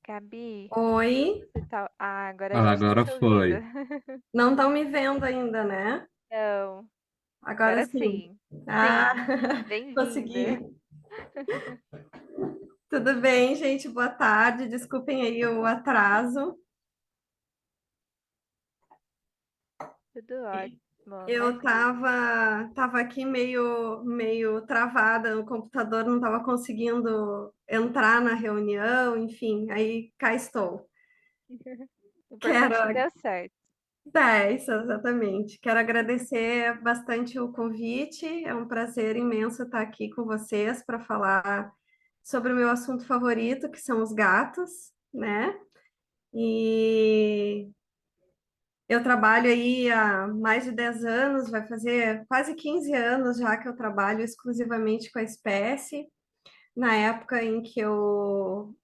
Gabi, Oi, você tá. Ah, agora a Ah, gente tá agora se ouvindo. foi. Não estão me vendo ainda, né? Não, Agora agora sim. sim. Ah, Sim, bem-vinda. consegui. Tudo bem, gente? Boa tarde. Desculpem aí o atraso. Tudo ótimo. Eu Imagina. tava aqui meio travada no computador, não estava conseguindo entrar na reunião, enfim, aí cá estou. O importante é que Quero deu certo. Isso, exatamente. Quero agradecer bastante o convite. É um prazer imenso estar aqui com vocês para falar sobre o meu assunto favorito, que são os gatos, né? E eu trabalho aí há mais de 10 anos, vai fazer quase 15 anos já que eu trabalho exclusivamente com a espécie. Na época em que eu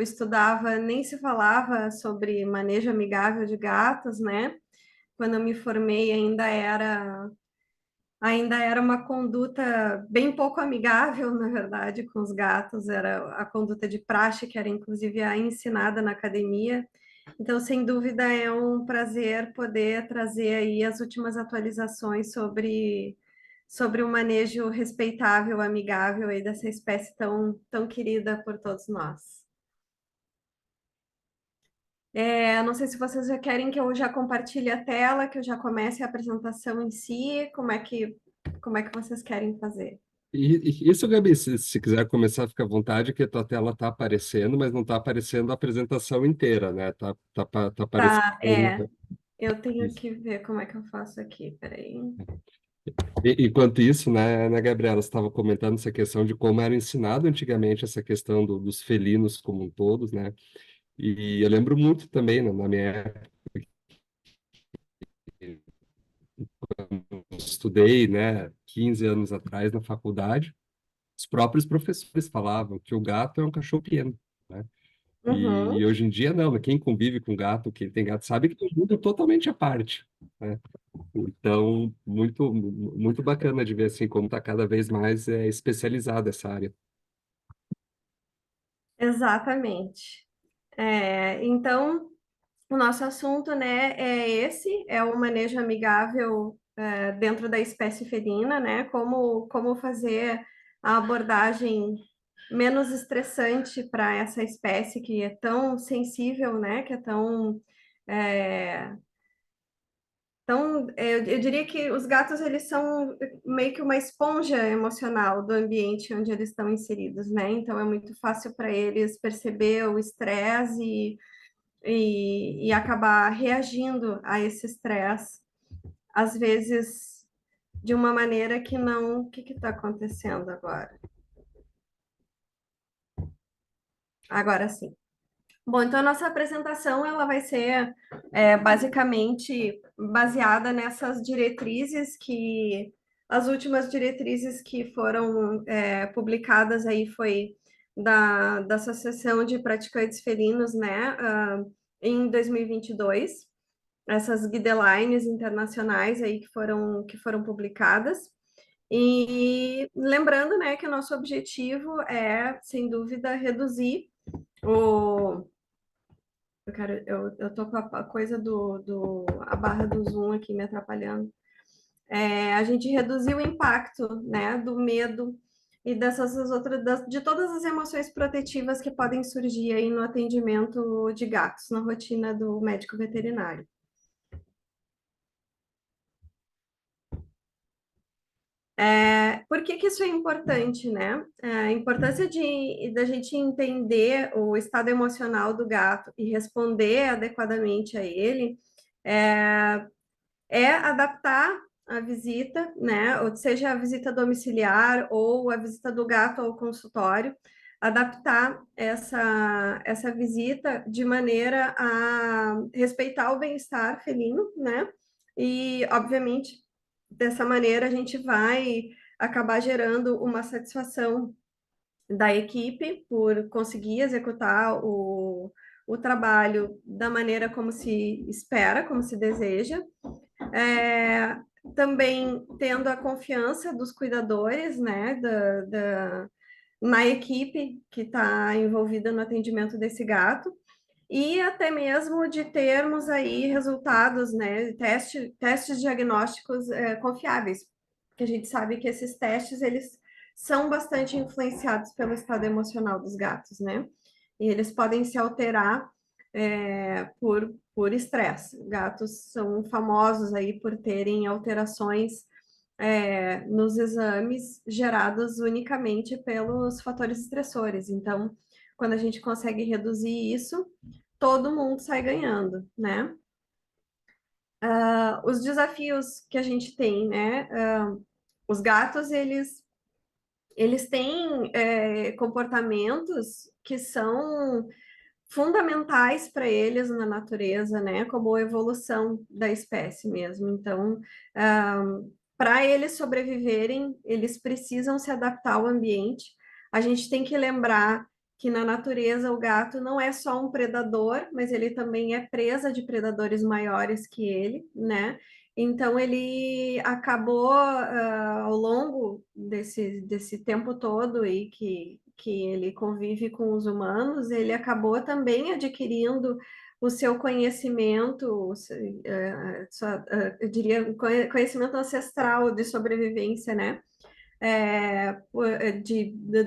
estudava, nem se falava sobre manejo amigável de gatos, né? Quando eu me formei, ainda era uma conduta bem pouco amigável, na verdade, com os gatos, era a conduta de praxe, que era inclusive a ensinada na academia. Então, sem dúvida, é um prazer poder trazer aí as últimas atualizações sobre o manejo respeitável, amigável aí dessa espécie tão querida por todos nós. Não sei se vocês já querem que eu já compartilhe a tela, que eu já comece a apresentação em si, como é que vocês querem fazer? Isso, Gabi, se quiser começar, fica à vontade, que a tua tela está aparecendo, mas não está aparecendo a apresentação inteira, né? Tá aparecendo Tá, eu tenho isso. que ver como é que eu faço aqui, peraí. Enquanto isso, né, Gabriela, você estava comentando essa questão de como era ensinado antigamente essa questão dos felinos como um todos, né? E eu lembro muito também, né, na minha época, eu estudei, né, 15 anos atrás na faculdade, os próprios professores falavam que o gato é um cachorro pequeno, né? Uhum, E hoje em dia, não, né? Quem convive com gato, quem tem gato, sabe que é um mundo totalmente à parte, né? Então, muito bacana de ver assim como está cada vez mais especializada essa área. exatamente. Então, o nosso assunto, né, é o manejo amigável, dentro da espécie felina, né? Como fazer a abordagem menos estressante para essa espécie que é tão sensível, né? Que é é, eu diria que os gatos, eles são meio que uma esponja emocional do ambiente onde eles estão inseridos, né? Então, é muito fácil para eles perceber o estresse e acabar reagindo a esse estresse, às vezes de uma maneira que não. O que está acontecendo agora? Agora sim. Bom, então a nossa apresentação ela vai ser basicamente baseada nessas diretrizes as últimas diretrizes que foram publicadas aí foi da Associação de Praticantes Felinos, né, em 2022, essas guidelines internacionais aí que foram publicadas. E lembrando, né, que o nosso objetivo é, sem dúvida, reduzir o eu tô com a coisa a barra do Zoom aqui me atrapalhando. A gente reduzir o impacto, né, do medo e dessas outras, de todas as emoções protetivas que podem surgir aí no atendimento de gatos, na rotina do médico veterinário. Por que que isso é importante, né? A importância da gente entender o estado emocional do gato e responder adequadamente a ele é, é adaptar a visita, né? Ou seja, a visita domiciliar ou a visita do gato ao consultório, adaptar essa visita de maneira a respeitar o bem-estar felino, né? E, obviamente, dessa maneira a gente vai acabar gerando uma satisfação da equipe por conseguir executar o trabalho da maneira como se espera, como se deseja, é, também tendo a confiança dos cuidadores, né, na equipe que está envolvida no atendimento desse gato. e até mesmo de termos aí resultados, né, testes diagnósticos confiáveis, porque a gente sabe que esses testes, eles são bastante influenciados pelo estado emocional dos gatos, né? E eles podem se alterar por estresse. Gatos são famosos aí por terem alterações nos exames gerados unicamente pelos fatores estressores. Então, quando a gente consegue reduzir isso, todo mundo sai ganhando, né? Os desafios que a gente tem, né? Os gatos, eles têm comportamentos que são fundamentais para eles na natureza, né? Como a evolução da espécie mesmo. Então, para eles sobreviverem, eles precisam se adaptar ao ambiente. A gente tem que lembrar que na natureza o gato não é só um predador, mas ele também é presa de predadores maiores que ele, né? Então ele acabou ao longo desse tempo todo aí que ele convive com os humanos, ele acabou também adquirindo o seu conhecimento, eu diria, conhecimento ancestral de sobrevivência, né?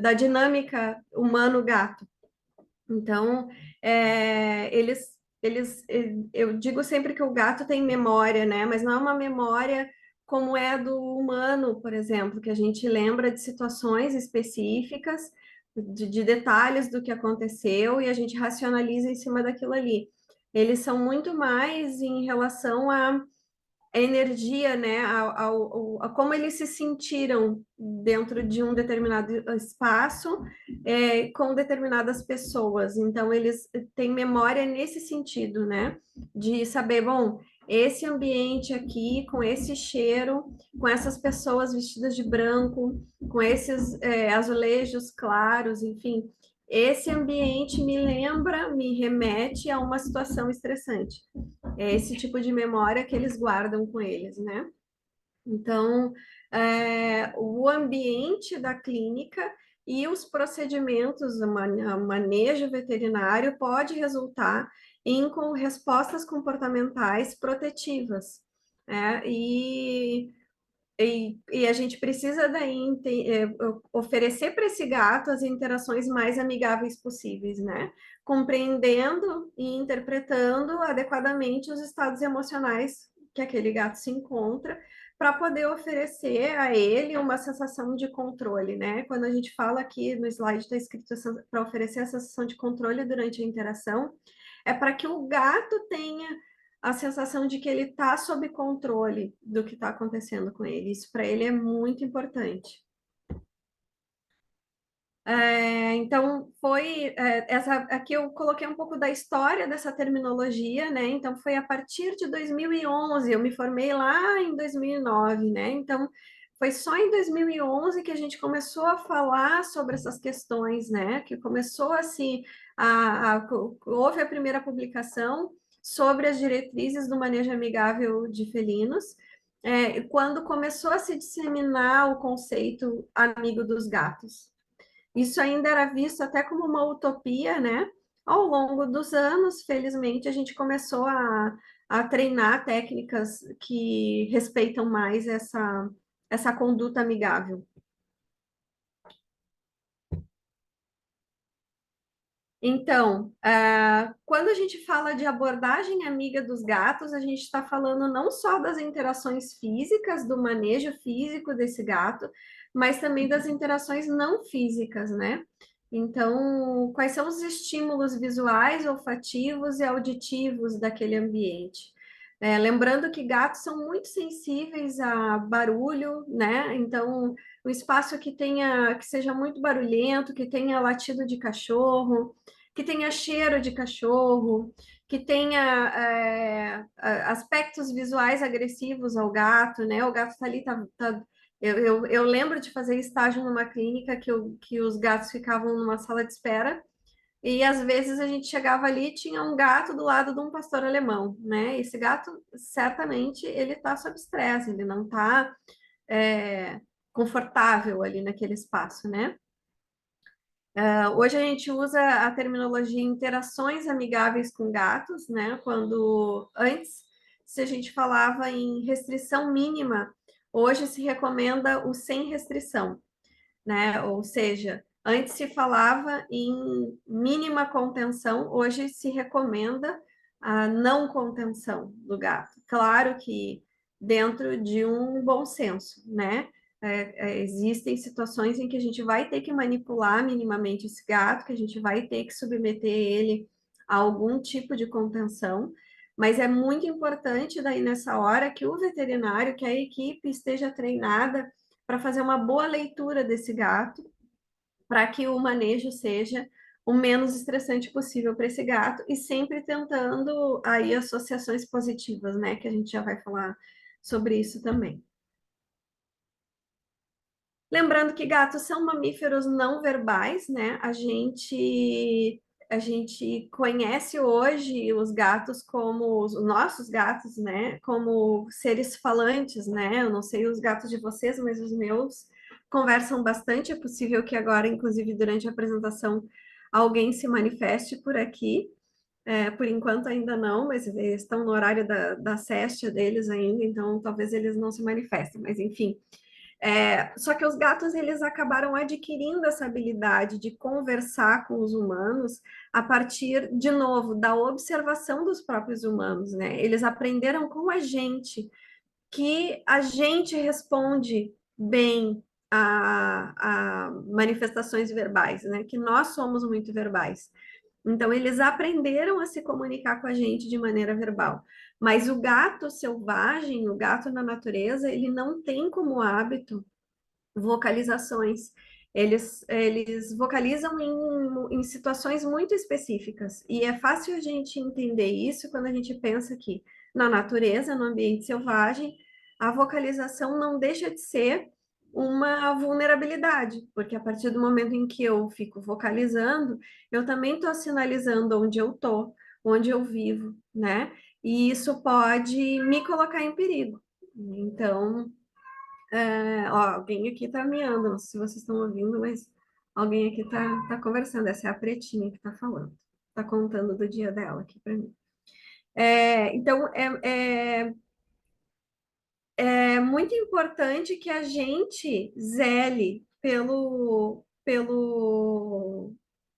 Da dinâmica humano-gato. Então, eu digo sempre que o gato tem memória, né? Mas não é uma memória como é do humano, por exemplo, que a gente lembra de situações específicas, de detalhes do que aconteceu e a gente racionaliza em cima daquilo ali. Eles são muito mais em relação a energia, né, a como eles se sentiram dentro de um determinado espaço, com determinadas pessoas. Então, eles têm memória nesse sentido, né, de saber, bom, esse ambiente aqui, com esse cheiro, com essas pessoas vestidas de branco, com esses azulejos claros, enfim, esse ambiente me lembra, me remete a uma situação estressante. É esse tipo de memória que eles guardam com eles, né? Então, o ambiente da clínica e os procedimentos, o manejo veterinário pode resultar em respostas comportamentais protetivas. E a gente precisa daí oferecer para esse gato as interações mais amigáveis possíveis, né? Compreendendo e interpretando adequadamente os estados emocionais que aquele gato se encontra, para poder oferecer a ele uma sensação de controle, né? Quando a gente fala aqui no slide está escrito para oferecer a sensação de controle durante a interação, é para que o gato tenha a sensação de que ele está sob controle do que está acontecendo com ele. Isso para ele é muito importante. Então, essa aqui eu coloquei um pouco da história dessa terminologia, né? Então, foi a partir de 2011, eu me formei lá em 2009, né? Então, foi só em 2011 que a gente começou a falar sobre essas questões, né? Que começou assim, houve a primeira publicação sobre as diretrizes do manejo amigável de felinos, quando começou a se disseminar o conceito amigo dos gatos. Isso ainda era visto até como uma utopia, né? Ao longo dos anos, felizmente, a gente começou a treinar técnicas que respeitam mais essa conduta amigável. Então, quando a gente fala de abordagem amiga dos gatos, a gente está falando não só das interações físicas, do manejo físico desse gato, mas também das interações não físicas, né? Então, quais são os estímulos visuais, olfativos e auditivos daquele ambiente? Lembrando que gatos são muito sensíveis a barulho, né? Então, um espaço que seja muito barulhento, que tenha latido de cachorro, que tenha cheiro de cachorro, que tenha aspectos visuais agressivos ao gato, né? O gato está ali, eu lembro de fazer estágio numa clínica que os gatos ficavam numa sala de espera e às vezes a gente chegava ali e tinha um gato do lado de um pastor alemão, né? Esse gato, certamente, ele está sob estresse, ele não está confortável ali naquele espaço, né? Hoje a gente usa a terminologia interações amigáveis com gatos, né? Quando antes, se a gente falava em restrição mínima, hoje se recomenda o sem restrição, né? Ou seja, antes se falava em mínima contenção, hoje se recomenda a não contenção do gato. Claro que dentro de um bom senso, né? Existem situações em que a gente vai ter que manipular minimamente esse gato, que a gente vai ter que submeter ele a algum tipo de contenção, mas é muito importante daí nessa hora que o veterinário, que a equipe esteja treinada para fazer uma boa leitura desse gato, para que o manejo seja o menos estressante possível para esse gato e sempre tentando aí associações positivas, né? Que a gente já vai falar sobre isso também. Lembrando que gatos são mamíferos não verbais, né? A gente conhece hoje os gatos como os nossos gatos, né? Como seres falantes, né? Eu não sei os gatos de vocês, mas os meus conversam bastante. É possível que agora, inclusive durante a apresentação, alguém se manifeste por aqui. Por enquanto ainda não, mas eles estão no horário da sesta deles ainda, então talvez eles não se manifestem, mas enfim. Só que os gatos eles acabaram adquirindo essa habilidade de conversar com os humanos a partir, de novo, da observação dos próprios humanos, né? Eles aprenderam com a gente que a gente responde bem a manifestações verbais, né? Que nós somos muito verbais. Então, eles aprenderam a se comunicar com a gente de maneira verbal. Mas o gato selvagem, o gato na natureza, ele não tem como hábito vocalizações. Eles vocalizam em situações muito específicas. E é fácil a gente entender isso quando a gente pensa que na natureza, no ambiente selvagem, a vocalização não deixa de ser uma vulnerabilidade, porque a partir do momento em que eu fico vocalizando, eu também estou sinalizando onde eu estou, onde eu vivo, né? E isso pode me colocar em perigo. Então, ó, alguém aqui tá miando, não sei se vocês estão ouvindo, mas alguém aqui tá conversando. Essa é a Pretinha que tá falando, tá contando do dia dela aqui para mim. Então, é muito importante que a gente zele pelo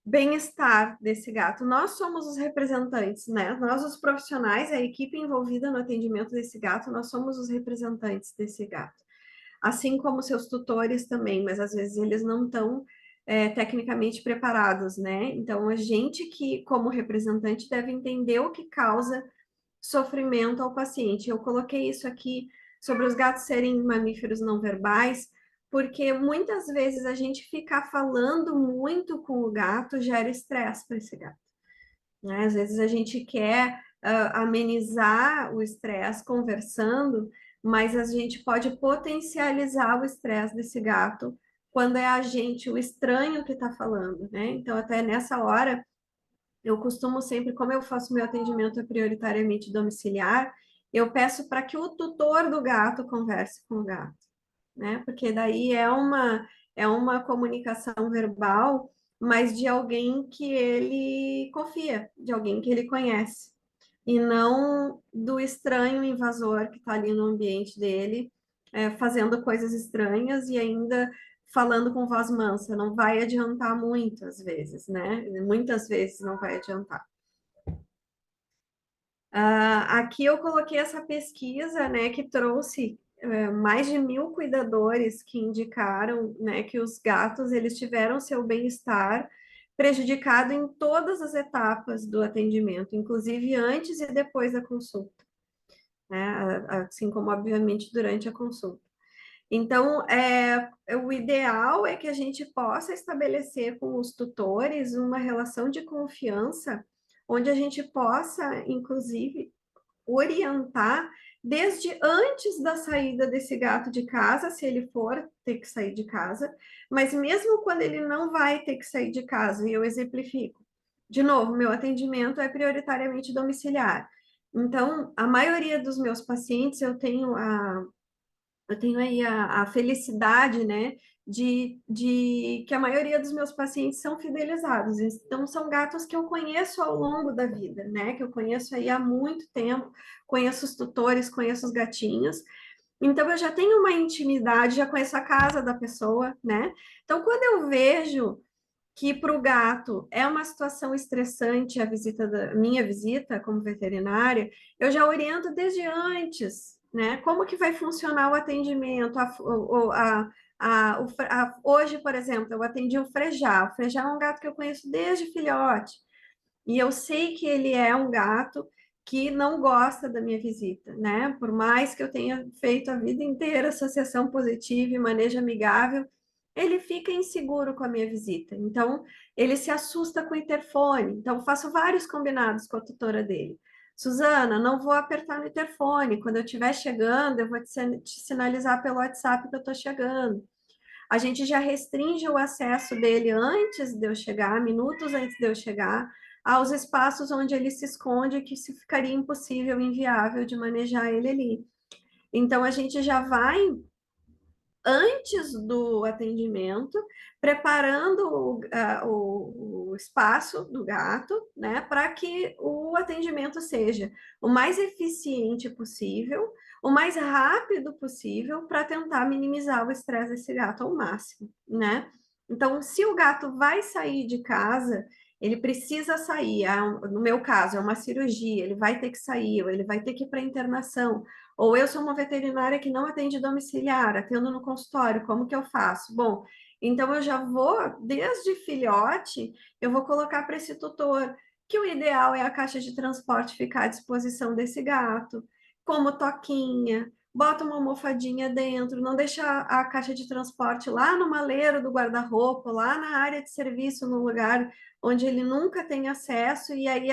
bem-estar desse gato. Nós somos os representantes, né? Nós, os profissionais, a equipe envolvida no atendimento desse gato, nós somos os representantes desse gato, assim como seus tutores também, mas às vezes eles não estão tecnicamente preparados, né? Então, a gente que, como representante, deve entender o que causa sofrimento ao paciente. Eu coloquei isso aqui sobre os gatos serem mamíferos não verbais, porque muitas vezes a gente ficar falando muito com o gato gera estresse para esse gato, né? Às vezes a gente quer amenizar o estresse conversando, mas a gente pode potencializar o estresse desse gato quando é a gente, o estranho, que está falando, né? Então, até nessa hora, eu costumo sempre, como eu faço meu atendimento prioritariamente domiciliar, eu peço para que o tutor do gato converse com o gato, né? Porque daí é uma comunicação verbal, mas de alguém que ele confia, de alguém que ele conhece, e não do estranho invasor que está ali no ambiente dele, fazendo coisas estranhas e ainda falando com voz mansa. Não vai adiantar muito, às vezes, né? Muitas vezes não vai adiantar. Aqui eu coloquei essa pesquisa, né, que trouxe mais de 1.000 cuidadores que indicaram, né, que os gatos eles tiveram seu bem-estar prejudicado em todas as etapas do atendimento, inclusive antes e depois da consulta, né, assim como obviamente durante a consulta. Então, o ideal é que a gente possa estabelecer com os tutores uma relação de confiança, onde a gente possa, inclusive, orientar desde antes da saída desse gato de casa, se ele for ter que sair de casa, mas mesmo quando ele não vai ter que sair de casa, e eu exemplifico. De novo, meu atendimento é prioritariamente domiciliar. Então, a maioria dos meus pacientes, eu tenho eu tenho aí a felicidade, né, de que a maioria dos meus pacientes são fidelizados. Então, são gatos que eu conheço ao longo da vida, né, que eu conheço aí há muito tempo, conheço os tutores, conheço os gatinhos. Então, eu já tenho uma intimidade, já conheço a casa da pessoa, né? Então, quando eu vejo que para o gato é uma situação estressante a visita da minha visita como veterinária, eu já oriento desde antes, né? Como que vai funcionar o atendimento? Hoje, por exemplo, eu atendi o Frejá. O Frejá é um gato que eu conheço desde filhote. E eu sei que ele é um gato que não gosta da minha visita, né? Por mais que eu tenha feito a vida inteira associação positiva e manejo amigável, ele fica inseguro com a minha visita. Então, ele se assusta com o interfone. Então, faço vários combinados com a tutora dele. Suzana, não vou apertar no interfone. Quando eu estiver chegando, eu vou te sinalizar pelo WhatsApp que eu estou chegando. A gente já restringe o acesso dele antes de eu chegar, minutos antes de eu chegar, aos espaços onde ele se esconde, que se ficaria impossível, inviável de manejar ele ali. Então, a gente já vai antes do atendimento, preparando o espaço do gato, né, para que o atendimento seja o mais eficiente possível, o mais rápido possível, para tentar minimizar o estresse desse gato ao máximo, né? Então, se o gato vai sair de casa, ele precisa sair. No meu caso, é uma cirurgia, ele vai ter que sair, ou ele vai ter que ir para internação. Ou eu sou uma veterinária que não atende domiciliar, atendo no consultório, como que eu faço? Bom, então eu já vou, desde filhote, eu vou colocar para esse tutor que o ideal é a caixa de transporte ficar à disposição desse gato, como toquinha, bota uma almofadinha dentro, não deixa a caixa de transporte lá no maleiro do guarda-roupa, lá na área de serviço, no lugar onde ele nunca tem acesso, e aí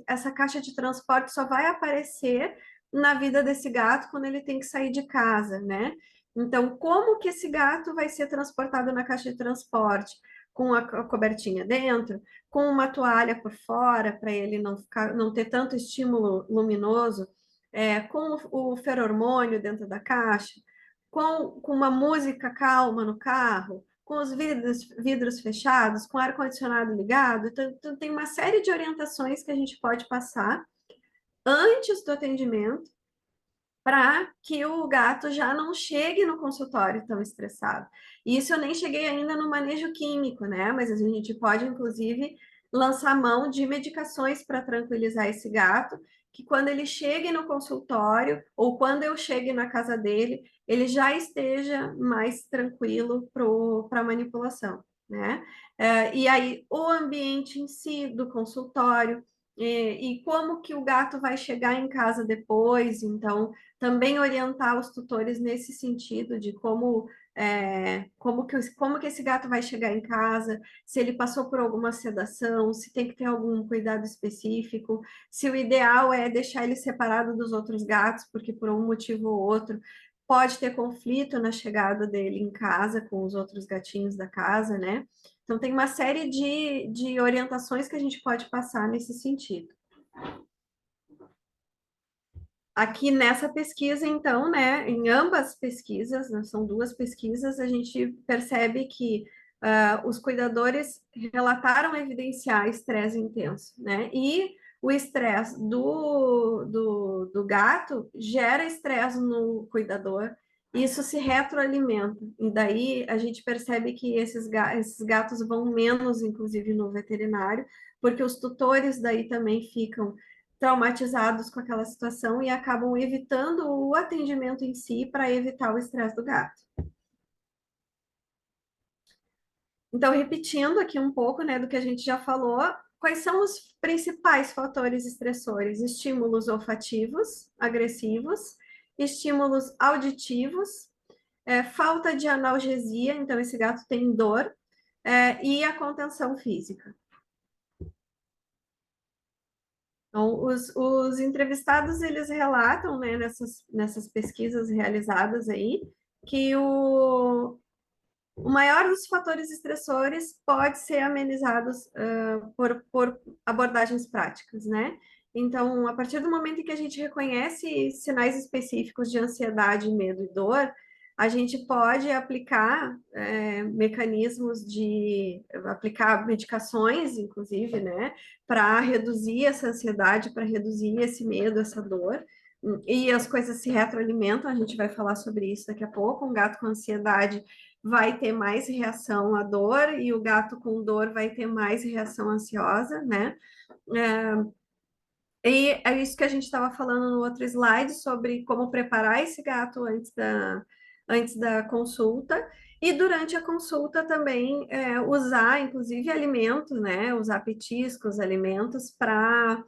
essa caixa de transporte só vai aparecer na vida desse gato quando ele tem que sair de casa, né? Então, como que esse gato vai ser transportado na caixa de transporte? Com a cobertinha dentro, com uma toalha por fora, para ele não ter tanto estímulo luminoso, com o feromônio dentro da caixa, com uma música calma no carro, com os vidros fechados, com ar-condicionado ligado. Então, tem uma série de orientações que a gente pode passar antes do atendimento para que o gato já não chegue no consultório tão estressado. E isso eu nem cheguei ainda no manejo químico, né? Mas a gente pode, inclusive, lançar mão de medicações para tranquilizar esse gato, que quando ele chegue no consultório ou quando eu chegue na casa dele, ele já esteja mais tranquilo para a manipulação, né? E aí, o ambiente em si do consultório, e como que o gato vai chegar em casa depois, então também orientar os tutores nesse sentido de como que esse gato vai chegar em casa, se ele passou por alguma sedação, se tem que ter algum cuidado específico, se o ideal é deixar ele separado dos outros gatos, porque por um motivo ou outro pode ter conflito na chegada dele em casa com os outros gatinhos da casa, né? Então tem uma série de orientações que a gente pode passar nesse sentido. Aqui nessa pesquisa, então, né, em ambas pesquisas, né, são duas pesquisas, a gente percebe que os cuidadores relataram evidenciar estresse intenso, né? E o estresse do gato gera estresse no cuidador, e isso se retroalimenta. E daí a gente percebe que esses gatos vão menos, inclusive, no veterinário, porque os tutores daí também ficam traumatizados com aquela situação e acabam evitando o atendimento em si para evitar o estresse do gato. Então, repetindo aqui um pouco, né, do que a gente já falou, quais são os principais fatores estressores? Estímulos olfativos, agressivos, estímulos auditivos, falta de analgesia, então esse gato tem dor, e a contenção física. Então, os entrevistados, eles relatam, né, nessas pesquisas realizadas aí, que o maior dos fatores estressores pode ser amenizados por abordagens práticas, né? Então, a partir do momento em que a gente reconhece sinais específicos de ansiedade, medo e dor, a gente pode aplicar mecanismos aplicar medicações, inclusive, né, para reduzir essa ansiedade, para reduzir esse medo, essa dor. E as coisas se retroalimentam, a gente vai falar sobre isso daqui a pouco. Um gato com ansiedade vai ter mais reação à dor, e o gato com dor vai ter mais reação ansiosa, né? E é isso que a gente estava falando no outro slide sobre como preparar esse gato antes da consulta. E durante a consulta também usar, inclusive, alimentos, né? Usar petiscos, alimentos para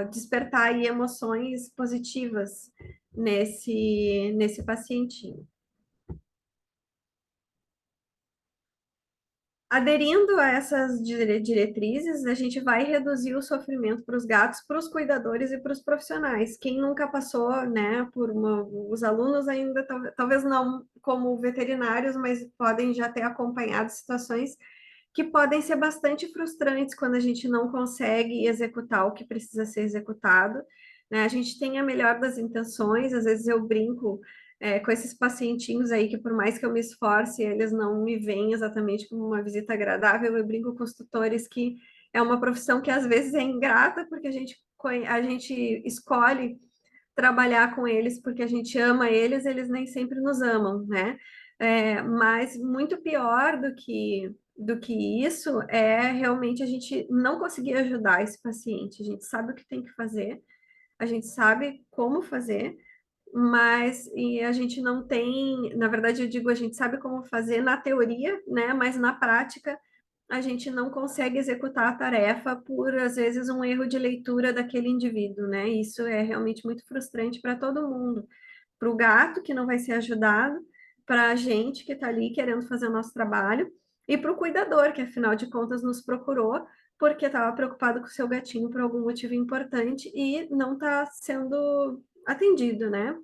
despertar aí emoções positivas nesse pacientinho. Aderindo a essas diretrizes, a gente vai reduzir o sofrimento para os gatos, para os cuidadores e para os profissionais. Quem nunca passou, né, os alunos ainda, talvez não como veterinários, mas podem já ter acompanhado situações que podem ser bastante frustrantes quando a gente não consegue executar o que precisa ser executado, né? A gente tem a melhor das intenções, às vezes eu brinco com esses pacientinhos aí que por mais que eu me esforce, eles não me veem exatamente como uma visita agradável. Eu brinco com os tutores que é uma profissão que às vezes é ingrata, porque a gente escolhe trabalhar com eles porque a gente ama eles, eles nem sempre nos amam, né? Mas muito pior do que isso é realmente a gente não conseguir ajudar esse paciente. A gente sabe o que tem que fazer, a gente sabe como fazer, mas e a gente não tem, na verdade, eu digo, a gente sabe como fazer na teoria, né? Mas na prática a gente não consegue executar a tarefa por, às vezes, um erro de leitura daquele indivíduo, né? Isso é realmente muito frustrante para todo mundo, para o gato que não vai ser ajudado, para a gente que está ali querendo fazer o nosso trabalho, e para o cuidador, que afinal de contas nos procurou porque estava preocupado com o seu gatinho por algum motivo importante e não está sendo atendido, né?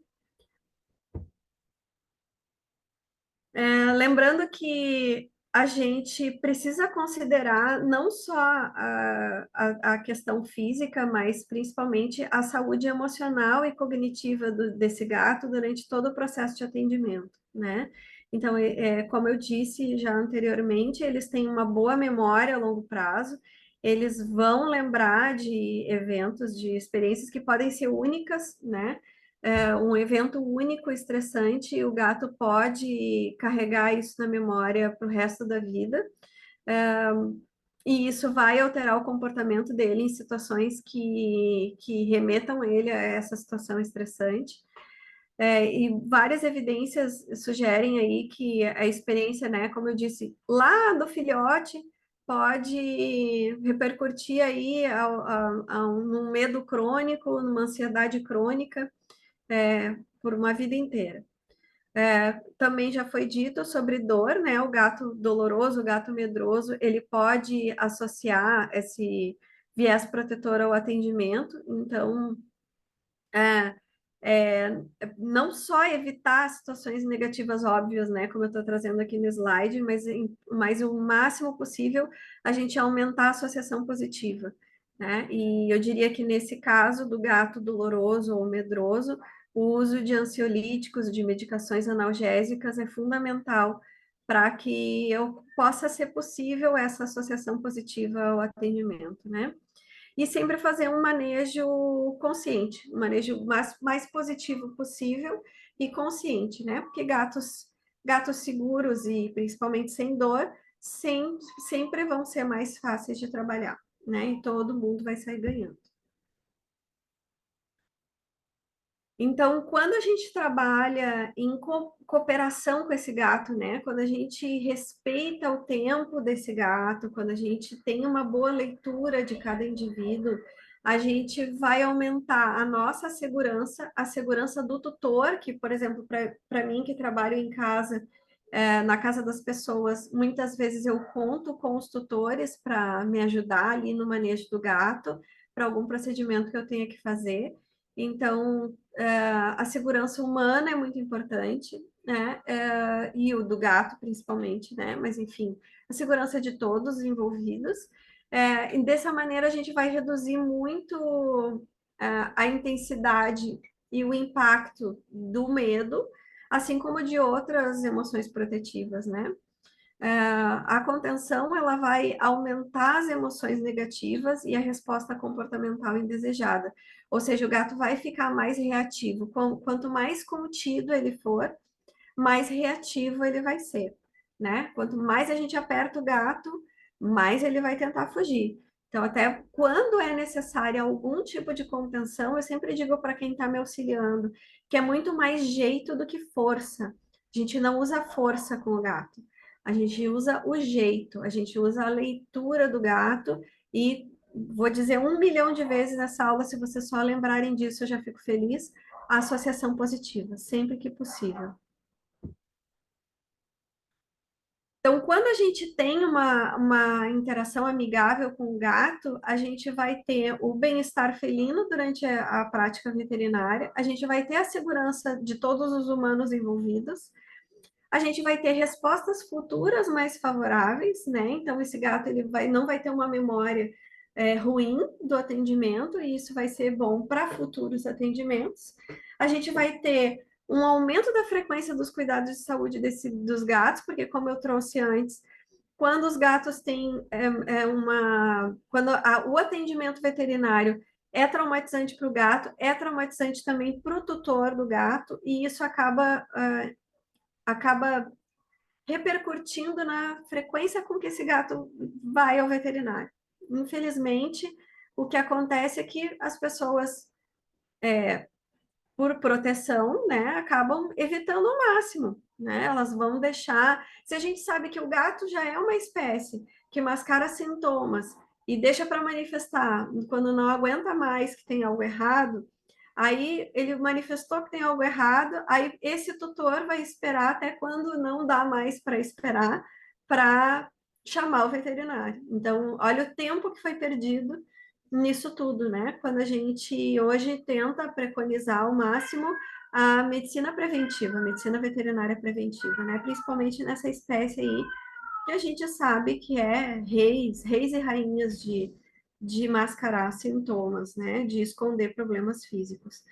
Lembrando que a gente precisa considerar não só a questão física, mas principalmente a saúde emocional e cognitiva desse gato durante todo o processo de atendimento, né? Então, como eu disse já anteriormente, eles têm uma boa memória a longo prazo, eles vão lembrar de eventos, de experiências que podem ser únicas, né? Um evento único, estressante, o gato pode carregar isso na memória para o resto da vida, é, e isso vai alterar o comportamento dele em situações que remetam ele a essa situação estressante. E várias evidências sugerem aí que a experiência, né, como eu disse, lá do filhote, pode repercutir aí num medo crônico, numa ansiedade crônica, por uma vida inteira. Também já foi dito sobre dor, né? O gato doloroso, o gato medroso, ele pode associar esse viés protetor ao atendimento. Então, é, é, não só evitar situações negativas óbvias, né? Como eu estou trazendo aqui no slide, mas o máximo possível a gente aumentar a associação positiva, né? E eu diria que nesse caso do gato doloroso ou medroso, o uso de ansiolíticos, de medicações analgésicas é fundamental para que eu possa ser possível essa associação positiva ao atendimento, né? E sempre fazer um manejo consciente, um manejo mais positivo possível e consciente, né? Porque gatos seguros e principalmente sem dor sempre vão ser mais fáceis de trabalhar, né? E todo mundo vai sair ganhando. Então, quando a gente trabalha em cooperação com esse gato, né? Quando a gente respeita o tempo desse gato, quando a gente tem uma boa leitura de cada indivíduo, a gente vai aumentar a nossa segurança, a segurança do tutor, que, por exemplo, para mim que trabalho em casa, na casa das pessoas, muitas vezes eu conto com os tutores para me ajudar ali no manejo do gato, para algum procedimento que eu tenha que fazer. Então, a segurança humana é muito importante, né? E o do gato, principalmente, né? Mas, enfim, a segurança de todos os envolvidos. E dessa maneira, a gente vai reduzir muito a intensidade e o impacto do medo, assim como de outras emoções protetivas, né? A contenção, ela vai aumentar as emoções negativas e a resposta comportamental indesejada. Ou seja, o gato vai ficar mais reativo. Quanto mais contido ele for, mais reativo ele vai ser, né? Quanto mais a gente aperta o gato, mais ele vai tentar fugir. Então, até quando é necessário algum tipo de contenção, eu sempre digo para quem está me auxiliando que é muito mais jeito do que força. A gente não usa força com o gato, a gente usa o jeito, a gente usa a leitura do gato e vou dizer 1 milhão de vezes nessa aula, se vocês só lembrarem disso, eu já fico feliz. A associação positiva, sempre que possível. Então, quando a gente tem uma interação amigável com o gato, a gente vai ter o bem-estar felino durante a prática veterinária, a gente vai ter a segurança de todos os humanos envolvidos, a gente vai ter respostas futuras mais favoráveis, né? Então, esse gato não vai ter uma memória ruim do atendimento, e isso vai ser bom para futuros atendimentos. A gente vai ter um aumento da frequência dos cuidados de saúde dos gatos, porque, como eu trouxe antes, quando os gatos têm o atendimento veterinário é traumatizante para o gato, é traumatizante também para o tutor do gato, e isso acaba repercutindo na frequência com que esse gato vai ao veterinário. Infelizmente, o que acontece é que as pessoas, por proteção, né, acabam evitando ao máximo, né? Elas vão deixar. Se a gente sabe que o gato já é uma espécie que mascara sintomas e deixa para manifestar quando não aguenta mais que tem algo errado, aí ele manifestou que tem algo errado, aí esse tutor vai esperar até quando não dá mais para esperar para chamar o veterinário. Então, olha o tempo que foi perdido nisso tudo, né? Quando a gente hoje tenta preconizar ao máximo a medicina preventiva, a medicina veterinária preventiva, né? Principalmente nessa espécie aí que a gente sabe que é reis e rainhas de mascarar sintomas, né? De esconder problemas físicos.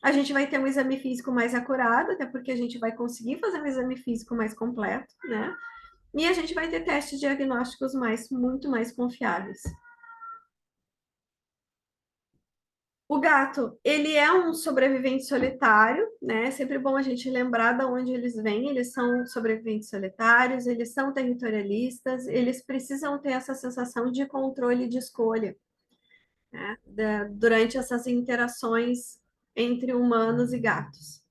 A gente vai ter um exame físico mais acurado, até porque a gente vai conseguir fazer um exame físico mais completo, né? E a gente vai ter testes diagnósticos muito mais confiáveis. O gato, ele é um sobrevivente solitário, né? É sempre bom a gente lembrar de onde eles vêm. Eles são sobreviventes solitários, eles são territorialistas, eles precisam ter essa sensação de controle de escolha, né? Durante essas interações entre humanos e gatos.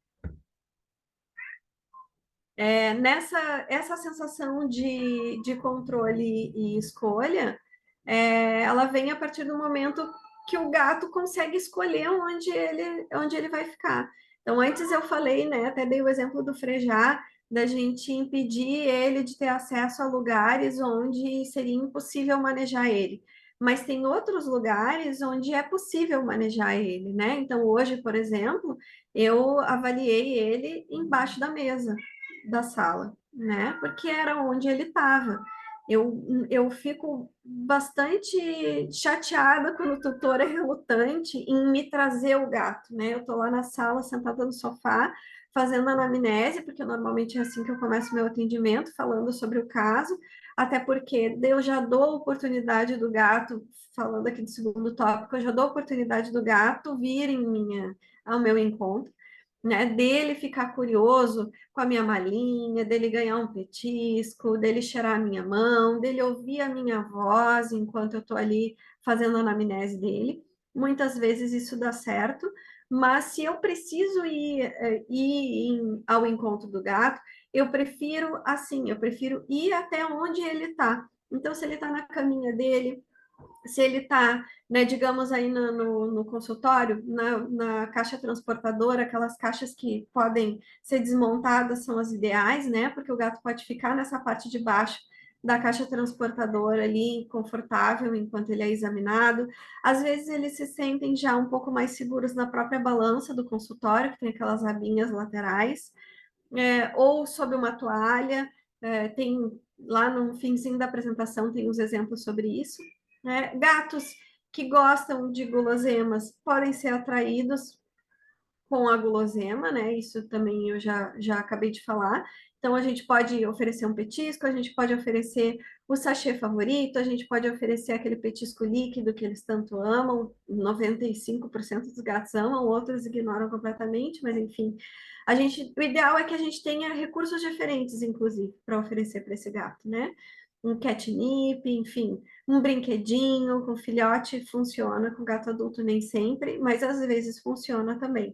Essa sensação de controle e escolha, ela vem a partir do momento que o gato consegue escolher onde ele vai ficar. Então, antes eu falei, né, até dei o exemplo do frejar, da gente impedir ele de ter acesso a lugares onde seria impossível manejar ele. Mas tem outros lugares onde é possível manejar ele, né? Então, hoje, por exemplo, eu avaliei ele embaixo da mesa da sala, né? Porque era onde ele estava. Eu fico bastante chateada quando o tutor é relutante em me trazer o gato, né? Eu estou lá na sala, sentada no sofá, fazendo anamnese, porque normalmente é assim que eu começo meu atendimento, falando sobre o caso, até porque eu já dou a oportunidade do gato, falando aqui do segundo tópico, eu já dou a oportunidade do gato vir ao meu encontro, né, dele ficar curioso com a minha malinha, dele ganhar um petisco, dele cheirar a minha mão, dele ouvir a minha voz enquanto eu estou ali fazendo a anamnese dele. Muitas vezes isso dá certo, mas se eu preciso ao encontro do gato, eu prefiro assim, eu prefiro ir até onde ele está. Então, se ele está na caminha dele, se ele está, né, digamos aí no consultório, na caixa transportadora, aquelas caixas que podem ser desmontadas são as ideais, né? Porque o gato pode ficar nessa parte de baixo da caixa transportadora ali, confortável, enquanto ele é examinado. Às vezes eles se sentem já um pouco mais seguros na própria balança do consultório, que tem aquelas abinhas laterais, ou sob uma toalha, tem lá no finzinho da apresentação tem os exemplos sobre isso. Gatos que gostam de guloseimas podem ser atraídos com a gulosema, né? Isso também eu já acabei de falar. Então, a gente pode oferecer um petisco, a gente pode oferecer o sachê favorito, a gente pode oferecer aquele petisco líquido que eles tanto amam, 95% dos gatos amam, outros ignoram completamente, mas enfim. O ideal é que a gente tenha recursos diferentes, inclusive, para oferecer para esse gato, né? Um catnip, enfim, um brinquedinho com filhote funciona, com gato adulto nem sempre, mas às vezes funciona também,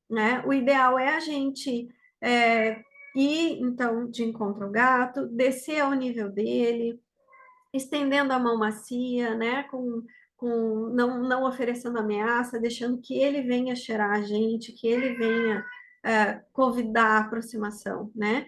né? O ideal é a gente ir, então, de encontro ao gato, descer ao nível dele, estendendo a mão macia, né? Não oferecendo ameaça, deixando que ele venha cheirar a gente, que ele venha convidar a aproximação, né?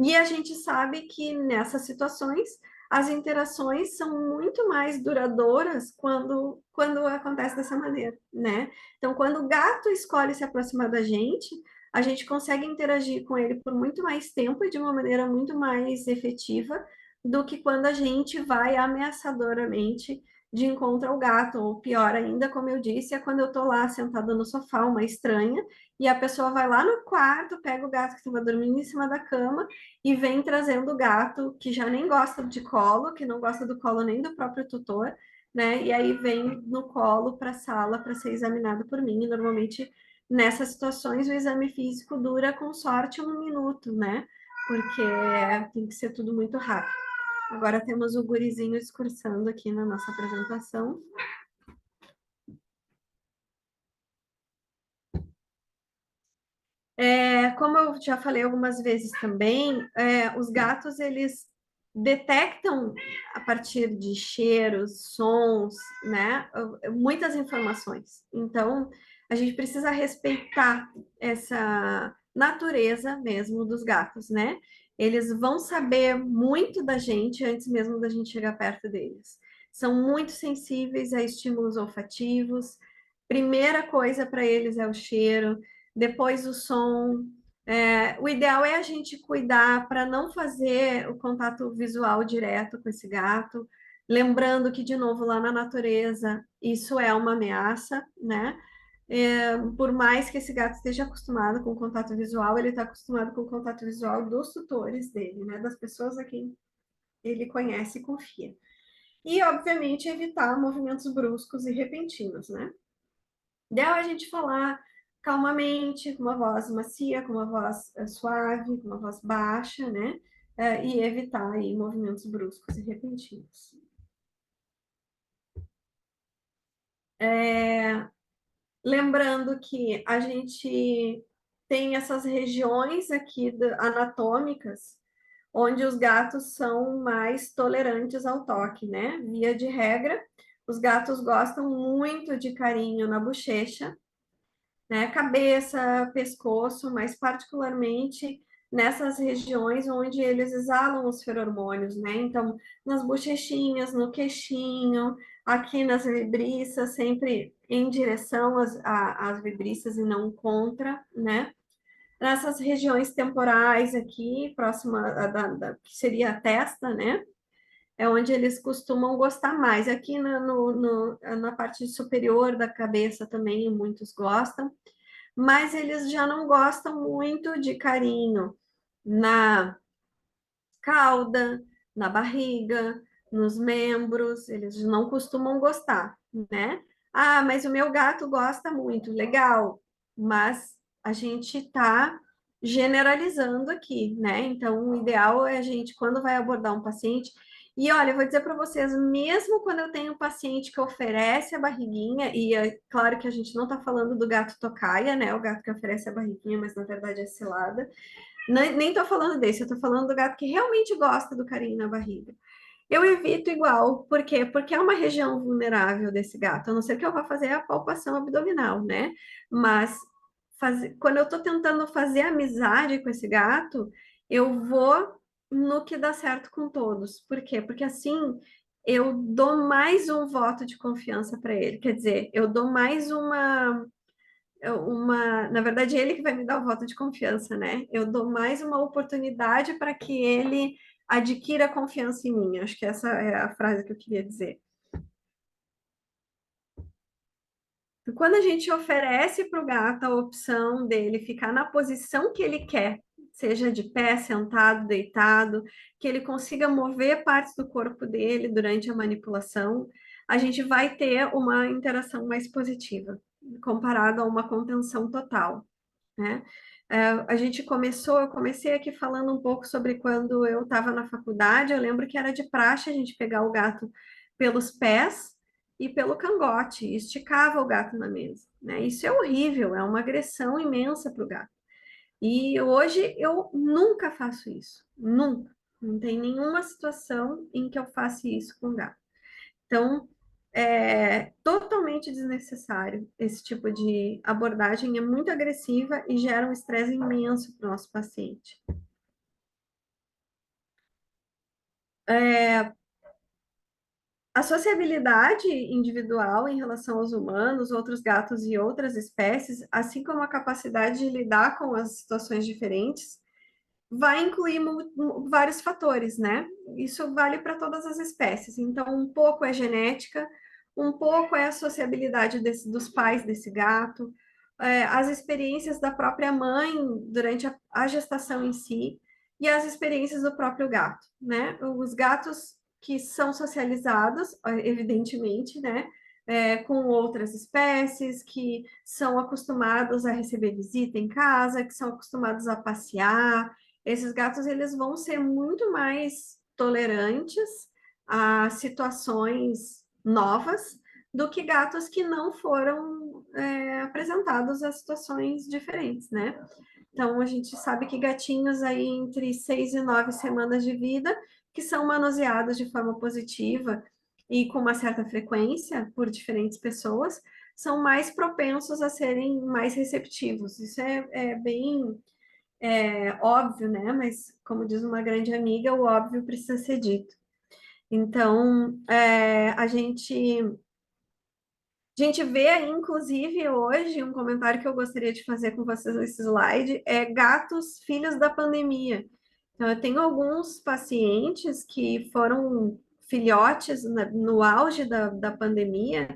E a gente sabe que nessas situações as interações são muito mais duradouras quando acontece dessa maneira, né? Então, quando o gato escolhe se aproximar da gente, a gente consegue interagir com ele por muito mais tempo e de uma maneira muito mais efetiva do que quando a gente vai ameaçadoramente de encontro ao gato, ou pior ainda, como eu disse, é quando eu tô lá sentada no sofá, uma estranha, e a pessoa vai lá no quarto, pega o gato que estava dormindo em cima da cama e vem trazendo o gato que já nem gosta de colo, que não gosta do colo nem do próprio tutor, né? E aí vem no colo para a sala para ser examinado por mim. E normalmente nessas situações o exame físico dura com sorte 1 minuto, né? Porque tem que ser tudo muito rápido. Agora temos o gurizinho discursando aqui na nossa apresentação. Como eu já falei algumas vezes também, os gatos, eles detectam a partir de cheiros, sons, né, muitas informações. Então, a gente precisa respeitar essa natureza mesmo dos gatos, né? Eles vão saber muito da gente antes mesmo da gente chegar perto deles. São muito sensíveis a estímulos olfativos. Primeira coisa para eles é o cheiro, depois o som. O ideal é a gente cuidar para não fazer o contato visual direto com esse gato, lembrando que, de novo, lá na natureza, isso é uma ameaça, né? Por mais que esse gato esteja acostumado com o contato visual, ele está acostumado com o contato visual dos tutores dele, né? Das pessoas a quem ele conhece e confia. E, obviamente, evitar movimentos bruscos e repentinos, né? Ideal a gente falar calmamente, com uma voz macia, com uma voz suave, com uma voz baixa, né? E evitar aí movimentos bruscos e repentinos. Lembrando que a gente tem essas regiões aqui anatômicas onde os gatos são mais tolerantes ao toque, né? Via de regra, os gatos gostam muito de carinho na bochecha, né? Cabeça, pescoço, mas particularmente nessas regiões onde eles exalam os feromônios, né? Então, nas bochechinhas, no queixinho, aqui nas vibriças, sempre em direção às vibriças e não contra, né? Nessas regiões temporais aqui, próxima que seria a testa, né? É onde eles costumam gostar mais. Aqui na parte superior da cabeça também muitos gostam, mas eles já não gostam muito de carinho na cauda, na barriga, nos membros, eles não costumam gostar, né? Ah, mas o meu gato gosta muito, legal, mas a gente está generalizando aqui, né? Então, o ideal é a gente, quando vai abordar um paciente, e olha, eu vou dizer para vocês, mesmo quando eu tenho um paciente que oferece a barriguinha, e é claro que a gente não está falando do gato tocaia, né? O gato que oferece a barriguinha, mas na verdade é cilada. Nem tô falando desse, eu tô falando do gato que realmente gosta do carinho na barriga. Eu evito igual, por quê? Porque é uma região vulnerável desse gato, a não ser que eu vá fazer a palpação abdominal, né? Mas quando eu tô tentando fazer amizade com esse gato, eu vou no que dá certo com todos. Por quê? Porque assim eu dou mais um voto de confiança para ele. Quer dizer, eu dou mais na verdade, ele que vai me dar o voto de confiança, né? Eu dou mais uma oportunidade para que ele adquira confiança em mim. Acho que essa é a frase que eu queria dizer. Quando a gente oferece para o gato a opção dele ficar na posição que ele quer, seja de pé, sentado, deitado, que ele consiga mover partes do corpo dele durante a manipulação, a gente vai ter uma interação mais positiva, comparado a uma contenção total, né? Eu comecei aqui falando um pouco sobre quando eu estava na faculdade. Eu lembro que era de praxe a gente pegar o gato pelos pés e pelo cangote, e esticava o gato na mesa, né? Isso é horrível, é uma agressão imensa para o gato. E hoje eu nunca faço isso, nunca. Não tem nenhuma situação em que eu faça isso com o gato. Então, é totalmente desnecessário esse tipo de abordagem, é muito agressiva e gera um estresse imenso para o nosso paciente. A sociabilidade individual em relação aos humanos, outros gatos e outras espécies, assim como a capacidade de lidar com as situações diferentes, vai incluir vários fatores, né? Isso vale para todas as espécies. Então, um pouco é genética, um pouco é a sociabilidade dos pais desse gato, as experiências da própria mãe durante a gestação em si e as experiências do próprio gato, né? Os gatos que são socializados, evidentemente, né? Com outras espécies, que são acostumados a receber visita em casa, que são acostumados a passear, esses gatos eles vão ser muito mais tolerantes a situações novas do que gatos que não foram apresentados a situações diferentes, né? Então a gente sabe que gatinhos aí entre 6 e 9 semanas de vida que são manuseados de forma positiva e com uma certa frequência por diferentes pessoas são mais propensos a serem mais receptivos. Isso é bem óbvio, né? Mas, como diz uma grande amiga, o óbvio precisa ser dito. Então, a gente vê aí, inclusive, hoje, um comentário que eu gostaria de fazer com vocês nesse slide, é gatos filhos da pandemia. Então, eu tenho alguns pacientes que foram filhotes no auge da pandemia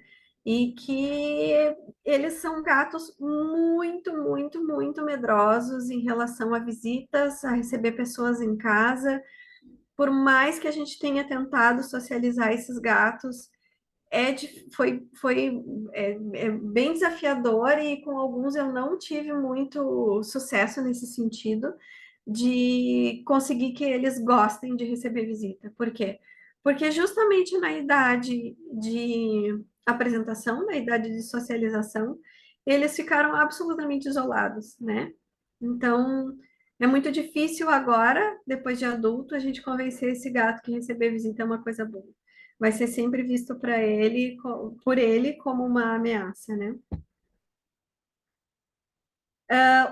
e que eles são gatos muito, muito, muito medrosos em relação a visitas, a receber pessoas em casa. Por mais que a gente tenha tentado socializar esses gatos, foi bem desafiador e com alguns eu não tive muito sucesso nesse sentido de conseguir que eles gostem de receber visita. Por quê? Porque justamente na idade de apresentação, na idade de socialização, eles ficaram absolutamente isolados, né? Então, é muito difícil agora, depois de adulto, a gente convencer esse gato que receber visita é uma coisa boa. Vai ser sempre visto por ele como uma ameaça, né?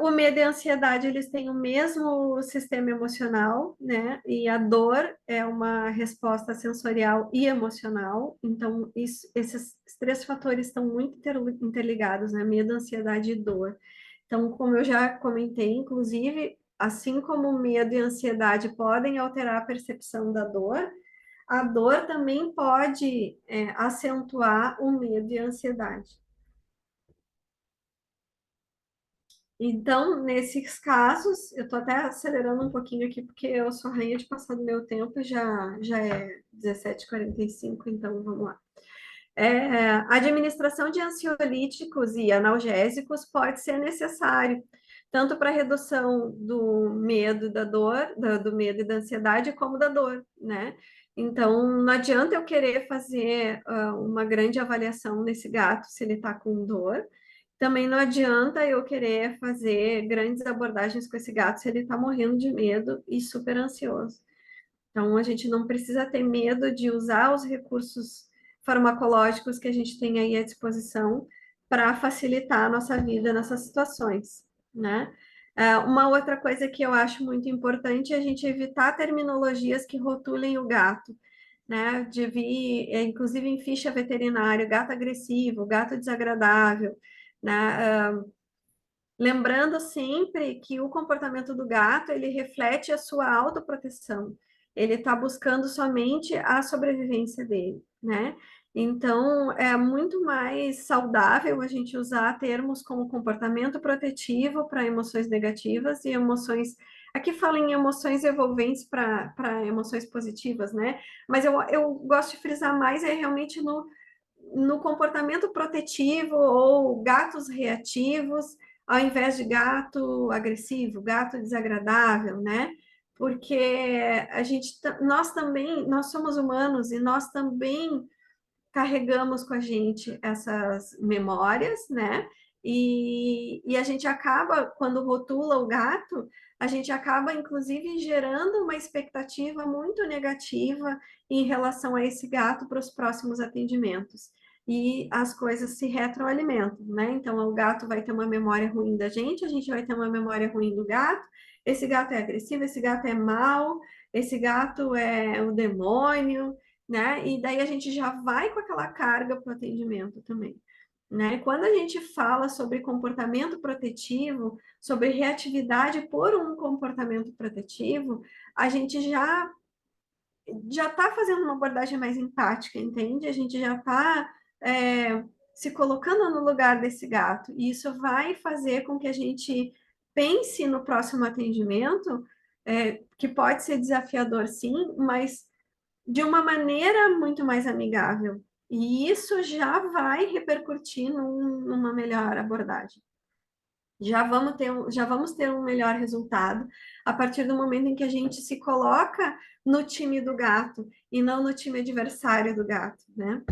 O medo e a ansiedade, eles têm o mesmo sistema emocional, né? E a dor é uma resposta sensorial e emocional. Então, esses três fatores estão muito interligados, né? Medo, ansiedade e dor. Então, como eu já comentei, inclusive, assim como o medo e a ansiedade podem alterar a percepção da dor, a dor também pode acentuar o medo e a ansiedade. Então, nesses casos, eu estou até acelerando um pouquinho aqui, porque eu sou rainha de passar do meu tempo, já é 17h45, então vamos lá. A administração de ansiolíticos e analgésicos pode ser necessário, tanto para redução do medo, da dor, do medo e da ansiedade, como da dor, né? Então, não adianta eu querer fazer uma grande avaliação nesse gato se ele está com dor. Também não adianta eu querer fazer grandes abordagens com esse gato se ele está morrendo de medo e super ansioso. Então, a gente não precisa ter medo de usar os recursos farmacológicos que a gente tem aí à disposição para facilitar a nossa vida nessas situações, né? Uma outra coisa que eu acho muito importante é a gente evitar terminologias que rotulem o gato, né? De vir, inclusive em ficha veterinária, gato agressivo, gato desagradável, né? Lembrando sempre que o comportamento do gato, ele reflete a sua autoproteção. Ele está buscando somente a sobrevivência dele, né? Então, é muito mais saudável a gente usar termos como comportamento protetivo para emoções negativas e emoções. Aqui fala em emoções envolventes para emoções positivas, né? Mas eu gosto de frisar mais realmente no comportamento protetivo ou gatos reativos, ao invés de gato agressivo, gato desagradável, né? Porque nós também, nós somos humanos e nós também carregamos com a gente essas memórias, né? E a gente acaba, quando rotula o gato, a gente acaba, inclusive, gerando uma expectativa muito negativa em relação a esse gato para os próximos atendimentos. E as coisas se retroalimentam, né? Então, o gato vai ter uma memória ruim da gente, a gente vai ter uma memória ruim do gato. Esse gato é agressivo, esse gato é mau, esse gato é o demônio, né? E daí a gente já vai com aquela carga para o atendimento também, né? Quando a gente fala sobre comportamento protetivo, sobre reatividade por um comportamento protetivo, a gente já está fazendo uma abordagem mais empática, entende? A gente já está se colocando no lugar desse gato, e isso vai fazer com que a gente pense no próximo atendimento, que pode ser desafiador, sim, mas de uma maneira muito mais amigável. E isso já vai repercutir numa melhor abordagem. Já vamos ter um melhor resultado a partir do momento em que a gente se coloca no time do gato e não no time adversário do gato, né?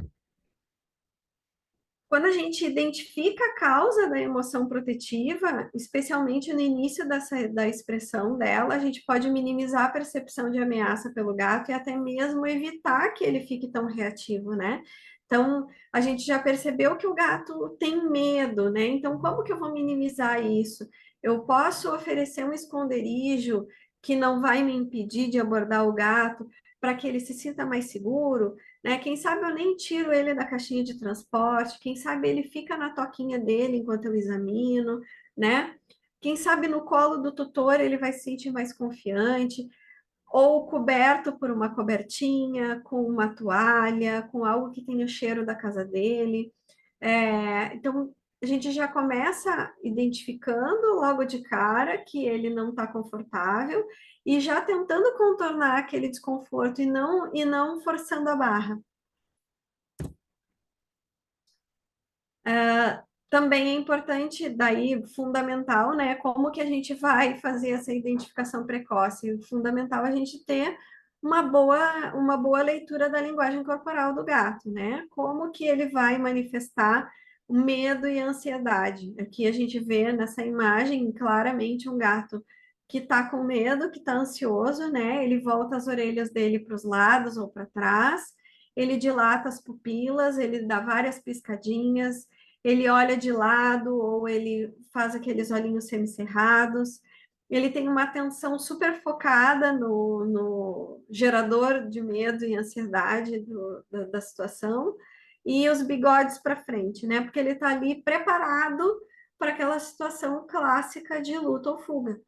Quando a gente identifica a causa da emoção protetiva, especialmente no início da expressão dela, a gente pode minimizar a percepção de ameaça pelo gato e até mesmo evitar que ele fique tão reativo, né? Então, a gente já percebeu que o gato tem medo, né? Então, como que eu vou minimizar isso? Eu posso oferecer um esconderijo que não vai me impedir de abordar o gato para que ele se sinta mais seguro, né? Quem sabe eu nem tiro ele da caixinha de transporte, quem sabe ele fica na toquinha dele enquanto eu examino, né? Quem sabe no colo do tutor ele vai se sentir mais confiante, ou coberto por uma cobertinha, com uma toalha, com algo que tenha o cheiro da casa dele. Então, a gente já começa identificando logo de cara que ele não está confortável e já tentando contornar aquele desconforto e não forçando a barra. Também é importante, daí, fundamental, né? Como que a gente vai fazer essa identificação precoce? Fundamental a gente ter uma boa leitura da linguagem corporal do gato, né? Como que ele vai manifestar o medo e a ansiedade. Aqui a gente vê nessa imagem claramente um gato que está com medo, que está ansioso, né? Ele volta as orelhas dele para os lados ou para trás, ele dilata as pupilas, ele dá várias piscadinhas, ele olha de lado ou ele faz aqueles olhinhos semicerrados. Ele tem uma atenção super focada no gerador de medo e ansiedade da situação e os bigodes para frente, né? Porque ele está ali preparado para aquela situação clássica de luta ou fuga.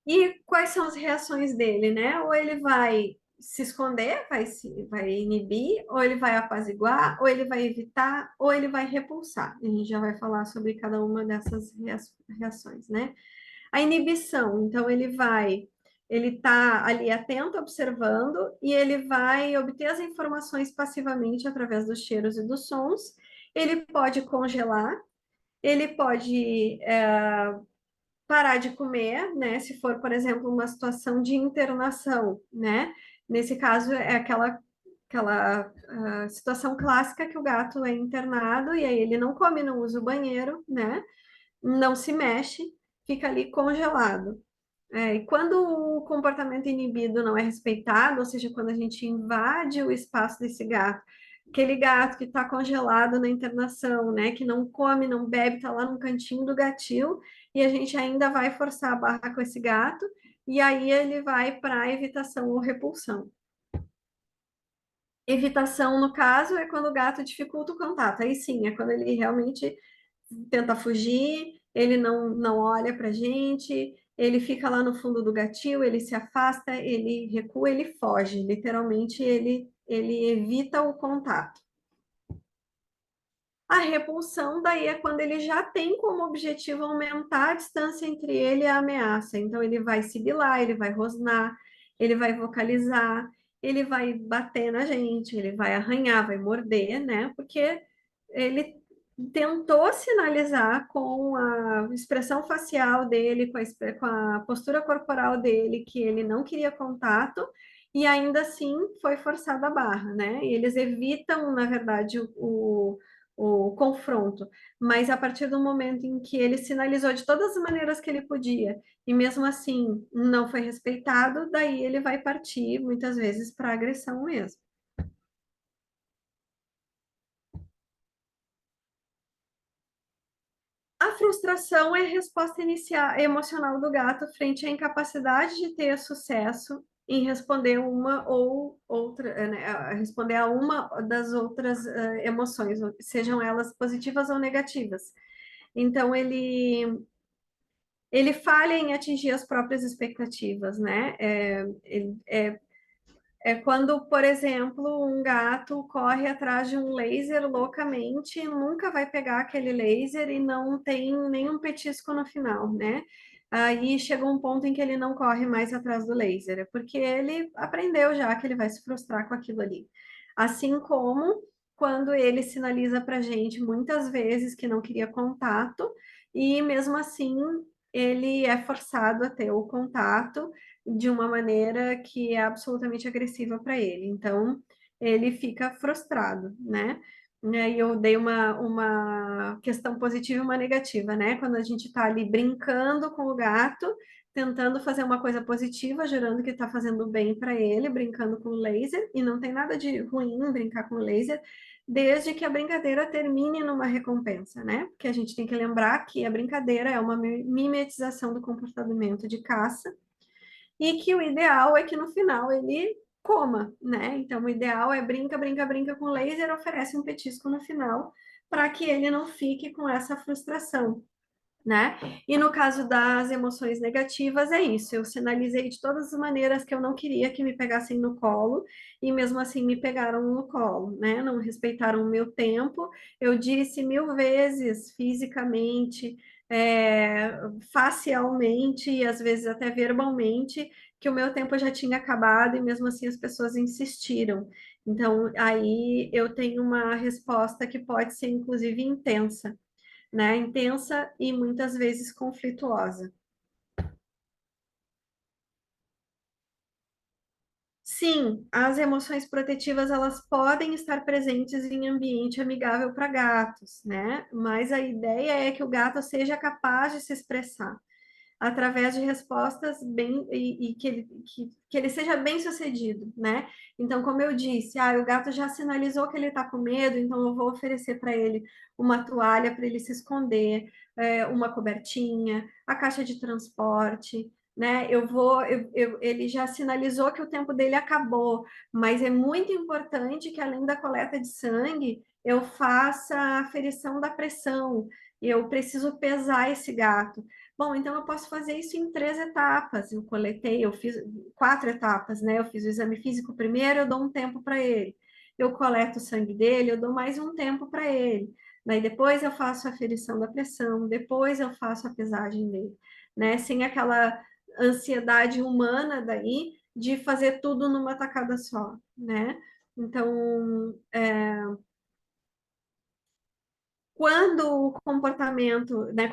E quais são as reações dele, né? Ou ele vai se esconder, vai inibir, ou ele vai apaziguar, ou ele vai evitar, ou ele vai repulsar. A gente já vai falar sobre cada uma dessas reações, né? A inibição, então ele tá ali atento, observando, e ele vai obter as informações passivamente através dos cheiros e dos sons. Ele pode congelar, ele pode parar de comer, né? Se for, por exemplo, uma situação de internação, né? Nesse caso, é aquela situação clássica que o gato é internado e aí ele não come, não usa o banheiro, né? Não se mexe, fica ali congelado. E quando o comportamento inibido não é respeitado, ou seja, quando a gente invade o espaço desse gato, aquele gato que está congelado na internação, né, que não come, não bebe, está lá no cantinho do gatil, e a gente ainda vai forçar a barra com esse gato, e aí ele vai para evitação ou repulsão. Evitação, no caso, é quando o gato dificulta o contato. Aí sim, é quando ele realmente tenta fugir, ele não olha para a gente, ele fica lá no fundo do gatil, ele se afasta, ele recua, ele foge. Literalmente, ele ele evita o contato. A repulsão, daí, é quando ele já tem como objetivo aumentar a distância entre ele e a ameaça. Então, ele vai sibilar, ele vai rosnar, ele vai vocalizar, ele vai bater na gente, ele vai arranhar, vai morder, né? Porque ele tentou sinalizar com a expressão facial dele, com a postura corporal dele, que ele não queria contato, e ainda assim foi forçada a barra, né? E eles evitam, na verdade, o confronto, mas a partir do momento em que ele sinalizou de todas as maneiras que ele podia, e mesmo assim não foi respeitado, daí ele vai partir muitas vezes para agressão mesmo. A frustração é a resposta inicial, emocional do gato frente à incapacidade de ter sucesso em responder uma ou outra, né, a responder a uma das outras emoções, sejam elas positivas ou negativas. Então, ele falha em atingir as próprias expectativas, né? É quando, por exemplo, um gato corre atrás de um laser loucamente, nunca vai pegar aquele laser e não tem nenhum petisco no final, né? Aí chega um ponto em que ele não corre mais atrás do laser, porque ele aprendeu já que ele vai se frustrar com aquilo ali. Assim como quando ele sinaliza para gente muitas vezes que não queria contato, e mesmo assim ele é forçado a ter o contato de uma maneira que é absolutamente agressiva para ele. Então, ele fica frustrado, né? E eu dei uma questão positiva e uma negativa, né? Quando a gente está ali brincando com o gato, tentando fazer uma coisa positiva, jurando que está fazendo bem para ele, brincando com o laser, e não tem nada de ruim em brincar com o laser, desde que a brincadeira termine numa recompensa, né? Porque a gente tem que lembrar que a brincadeira é uma mimetização do comportamento de caça, e que o ideal é que no final ele coma, né? Então, o ideal é brinca, brinca, brinca com laser, oferece um petisco no final, para que ele não fique com essa frustração, né? E no caso das emoções negativas, é isso. Eu sinalizei de todas as maneiras que eu não queria que me pegassem no colo, e mesmo assim me pegaram no colo, né? Não respeitaram o meu tempo. Eu disse 1000 vezes fisicamente, facialmente e às vezes até verbalmente que o meu tempo já tinha acabado, e mesmo assim as pessoas insistiram. Então, aí eu tenho uma resposta que pode ser, inclusive, intensa, né? Intensa e muitas vezes conflituosa. Sim, as emoções protetivas elas podem estar presentes em ambiente amigável para gatos, né? Mas a ideia é que o gato seja capaz de se expressar através de respostas bem e que ele seja bem sucedido, né? Então, como eu disse, o gato já sinalizou que ele está com medo, então eu vou oferecer para ele uma toalha para ele se esconder, uma cobertinha, a caixa de transporte, né? Ele já sinalizou que o tempo dele acabou, mas é muito importante que além da coleta de sangue, eu faça a aferição da pressão. Eu preciso pesar esse gato. Bom, então eu posso fazer isso em 3 etapas. Eu fiz 4 etapas, né? Eu fiz o exame físico primeiro, eu dou um tempo para ele. Eu coleto o sangue dele, eu dou mais um tempo para ele. Daí depois eu faço a aferição da pressão, depois eu faço a pesagem dele, né? Sem aquela ansiedade humana daí de fazer tudo numa tacada só, né? Então, quando o comportamento, né,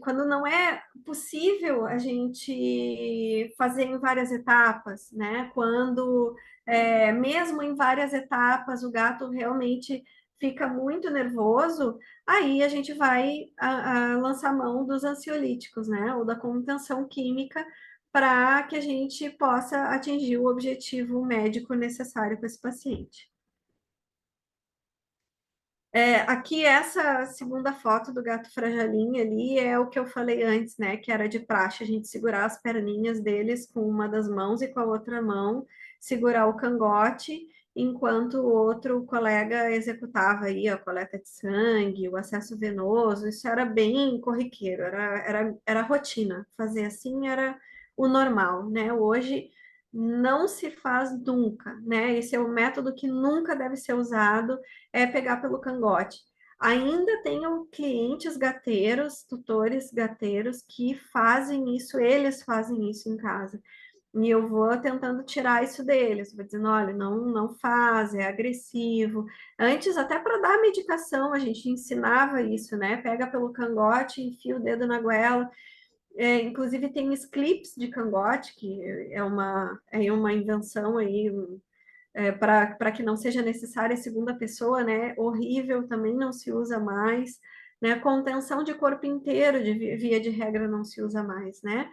quando não é possível a gente fazer em várias etapas, né, quando mesmo em várias etapas o gato realmente fica muito nervoso, aí a gente vai a lançar mão dos ansiolíticos, né, ou da contenção química para que a gente possa atingir o objetivo médico necessário para esse paciente. Aqui, essa segunda foto do gato frajalinha ali é o que eu falei antes, né? Que era de praxe a gente segurar as perninhas deles com uma das mãos e com a outra mão segurar o cangote, enquanto o outro colega executava aí a coleta de sangue, o acesso venoso. Isso era bem corriqueiro, era rotina. Fazer assim era o normal, né? Hoje não se faz nunca, né? Esse é o método que nunca deve ser usado, é pegar pelo cangote. Ainda tenho clientes gateiros, tutores gateiros que fazem isso, eles fazem isso em casa. E eu vou tentando tirar isso deles, vou dizendo, olha, não faz, é agressivo. Antes, até para dar medicação, a gente ensinava isso, né? Pega pelo cangote, enfia o dedo na goela. Inclusive tem os clips de cangote, que é uma invenção aí, para que não seja necessária a segunda pessoa, né? Horrível, também não se usa mais, né? Contenção de corpo inteiro, via de regra, não se usa mais, né?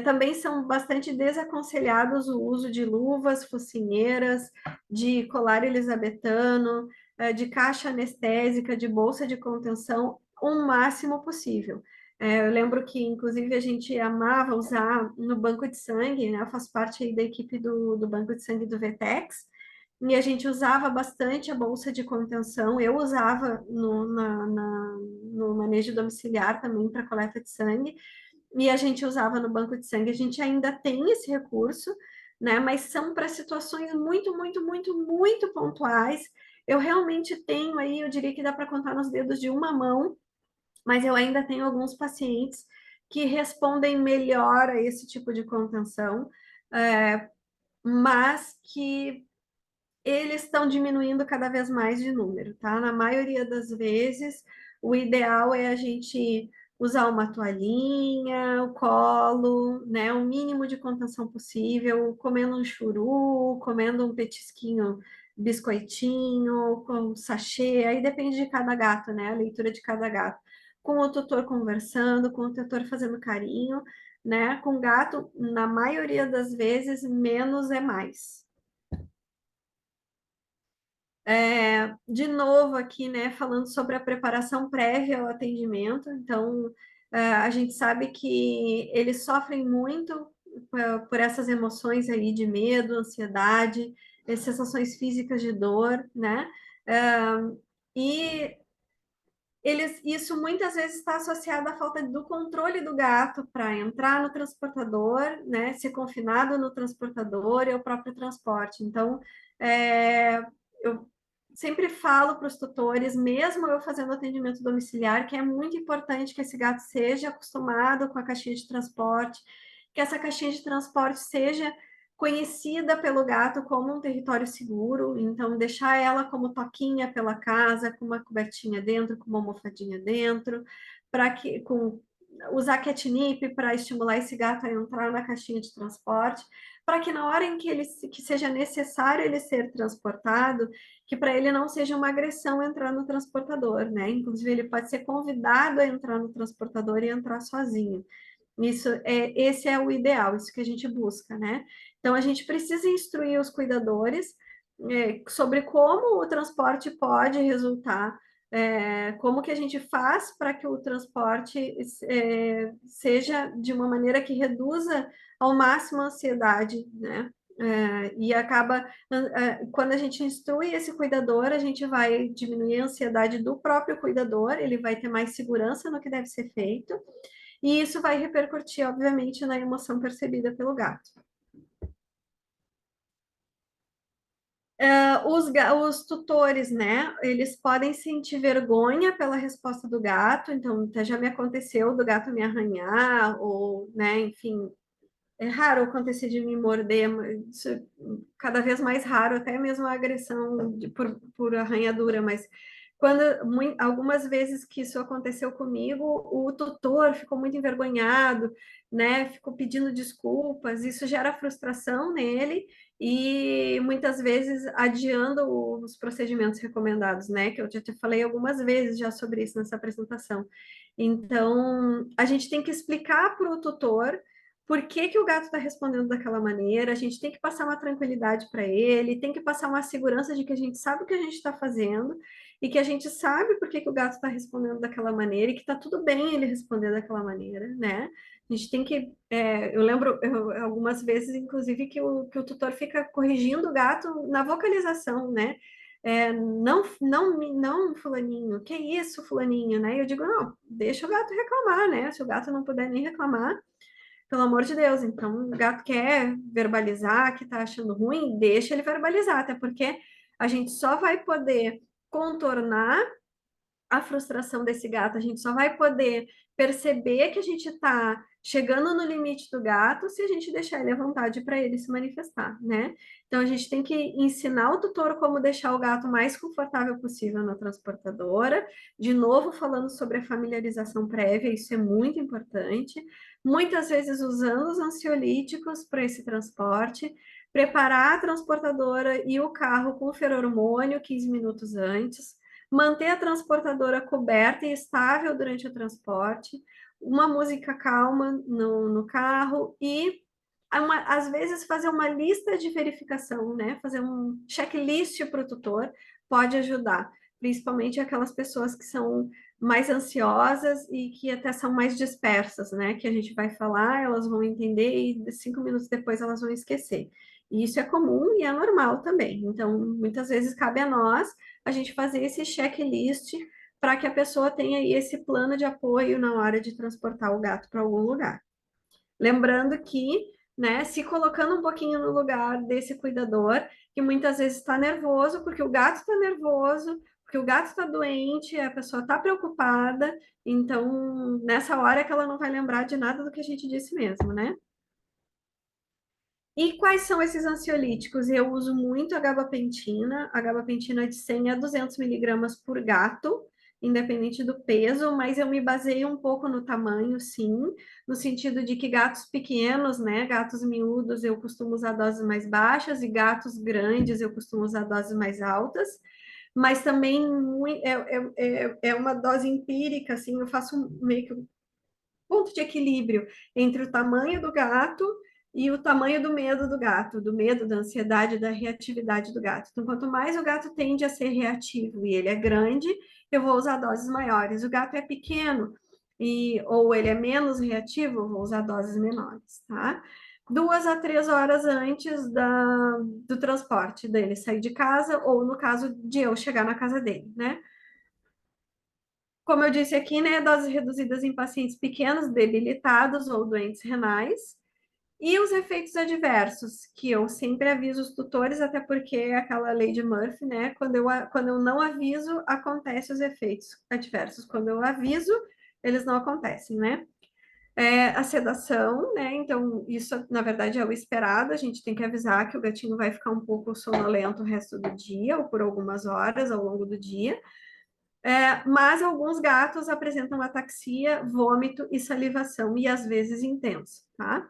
Também são bastante desaconselhados o uso de luvas focinheiras, de colar elisabetano, de caixa anestésica, de bolsa de contenção, o máximo possível. Eu lembro que, inclusive, a gente amava usar no banco de sangue, né? Eu faço parte aí da equipe do banco de sangue do Vetex, e a gente usava bastante a bolsa de contenção. Eu usava no manejo domiciliar também para coleta de sangue, e a gente usava no banco de sangue. A gente ainda tem esse recurso, né? Mas são para situações muito, muito, muito, muito pontuais. Eu realmente tenho aí, eu diria que dá para contar nos dedos de uma mão, mas eu ainda tenho alguns pacientes que respondem melhor a esse tipo de contenção, mas que eles estão diminuindo cada vez mais de número, tá? Na maioria das vezes, o ideal é a gente usar uma toalhinha, o colo, né? O mínimo de contenção possível, comendo um churu, comendo um petisquinho, biscoitinho, com sachê, aí depende de cada gato, né? A leitura de cada gato. Com o tutor conversando, com o tutor fazendo carinho, né? Com gato, na maioria das vezes, menos é mais. De novo aqui, né, falando sobre a preparação prévia ao atendimento. Então, a gente sabe que eles sofrem muito por essas emoções aí de medo, ansiedade, sensações físicas de dor, né? E isso muitas vezes está associado à falta do controle do gato para entrar no transportador, né? Ser confinado no transportador e o próprio transporte. Então, eu sempre falo para os tutores, mesmo eu fazendo atendimento domiciliar, que é muito importante que esse gato seja acostumado com a caixinha de transporte, que essa caixinha de transporte seja conhecida pelo gato como um território seguro, então deixar ela como toquinha pela casa, com uma cobertinha dentro, com uma almofadinha dentro, para que usar catnip para estimular esse gato a entrar na caixinha de transporte, para que na hora em que seja necessário ele ser transportado, que para ele não seja uma agressão entrar no transportador, né? Inclusive ele pode ser convidado a entrar no transportador e entrar sozinho. Esse é o ideal, isso que a gente busca, né? Então, a gente precisa instruir os cuidadores sobre como o transporte pode resultar, como que a gente faz para que o transporte seja de uma maneira que reduza ao máximo a ansiedade, né? E acaba, quando a gente instrui esse cuidador, a gente vai diminuir a ansiedade do próprio cuidador, ele vai ter mais segurança no que deve ser feito, e isso vai repercutir, obviamente, na emoção percebida pelo gato. Os tutores, né, eles podem sentir vergonha pela resposta do gato, então até já me aconteceu do gato me arranhar, ou, né, enfim, é raro acontecer de me morder, mas isso é cada vez mais raro, até mesmo a agressão por arranhadura, mas algumas vezes que isso aconteceu comigo, o tutor ficou muito envergonhado, né? Ficou pedindo desculpas, isso gera frustração nele e muitas vezes adiando os procedimentos recomendados, né? Que eu já te falei algumas vezes já sobre isso nessa apresentação. Então, a gente tem que explicar para o tutor por que que o gato está respondendo daquela maneira, a gente tem que passar uma tranquilidade para ele, tem que passar uma segurança de que a gente sabe o que a gente está fazendo e que a gente sabe por que que o gato está respondendo daquela maneira e que está tudo bem ele responder daquela maneira, né? A gente tem que. Eu lembro algumas vezes, inclusive, que o tutor fica corrigindo o gato na vocalização, né? Não, não, não, fulaninho, que isso, fulaninho, né? E eu digo, não, deixa o gato reclamar, né? Se o gato não puder nem reclamar, pelo amor de Deus. Então, o gato quer verbalizar que tá achando ruim, deixa ele verbalizar, até porque a gente só vai poder contornar a frustração desse gato, a gente só vai poder perceber que a gente está chegando no limite do gato se a gente deixar ele à vontade para ele se manifestar, né? Então a gente tem que ensinar o tutor como deixar o gato mais confortável possível na transportadora. De novo, falando sobre a familiarização prévia, isso é muito importante. Muitas vezes usando os ansiolíticos para esse transporte, preparar a transportadora e o carro com feromônio 15 minutos antes, manter a transportadora coberta e estável durante o transporte, uma música calma no carro e, às vezes, fazer uma lista de verificação, né? Fazer um checklist para o tutor pode ajudar, principalmente aquelas pessoas que são mais ansiosas e que até são mais dispersas, né? Que a gente vai falar, elas vão entender e 5 minutos depois elas vão esquecer. E isso é comum e é normal também. Então, muitas vezes cabe a nós a gente fazer esse checklist para que a pessoa tenha aí esse plano de apoio na hora de transportar o gato para algum lugar. Lembrando que, né, se colocando um pouquinho no lugar desse cuidador, que muitas vezes está nervoso, porque o gato está nervoso, porque o gato está doente, a pessoa está preocupada, então nessa hora é que ela não vai lembrar de nada do que a gente disse mesmo, né? E quais são esses ansiolíticos? Eu uso muito a gabapentina de 100 a 200 miligramas por gato, independente do peso, mas eu me baseio um pouco no tamanho, sim, no sentido de que gatos pequenos, né, gatos miúdos, eu costumo usar doses mais baixas e gatos grandes eu costumo usar doses mais altas, mas também é uma dose empírica, assim, eu faço meio que ponto de equilíbrio entre o tamanho do gato e o tamanho do medo do gato, do medo, da ansiedade, da reatividade do gato. Então, quanto mais o gato tende a ser reativo e ele é grande, eu vou usar doses maiores. O gato é pequeno ou ele é menos reativo, eu vou usar doses menores, tá? 2 a 3 horas antes do transporte dele sair de casa, ou no caso de eu chegar na casa dele, né? Como eu disse aqui, né, doses reduzidas em pacientes pequenos, debilitados ou doentes renais. E os efeitos adversos, que eu sempre aviso os tutores, até porque é aquela lei de Murphy, né? Quando eu não aviso, acontecem os efeitos adversos. Quando eu aviso, eles não acontecem, né? A sedação, né? Então, isso, na verdade, é o esperado. A gente tem que avisar que o gatinho vai ficar um pouco sonolento o resto do dia, ou por algumas horas ao longo do dia. Mas alguns gatos apresentam ataxia, vômito e salivação, e às vezes intenso, tá?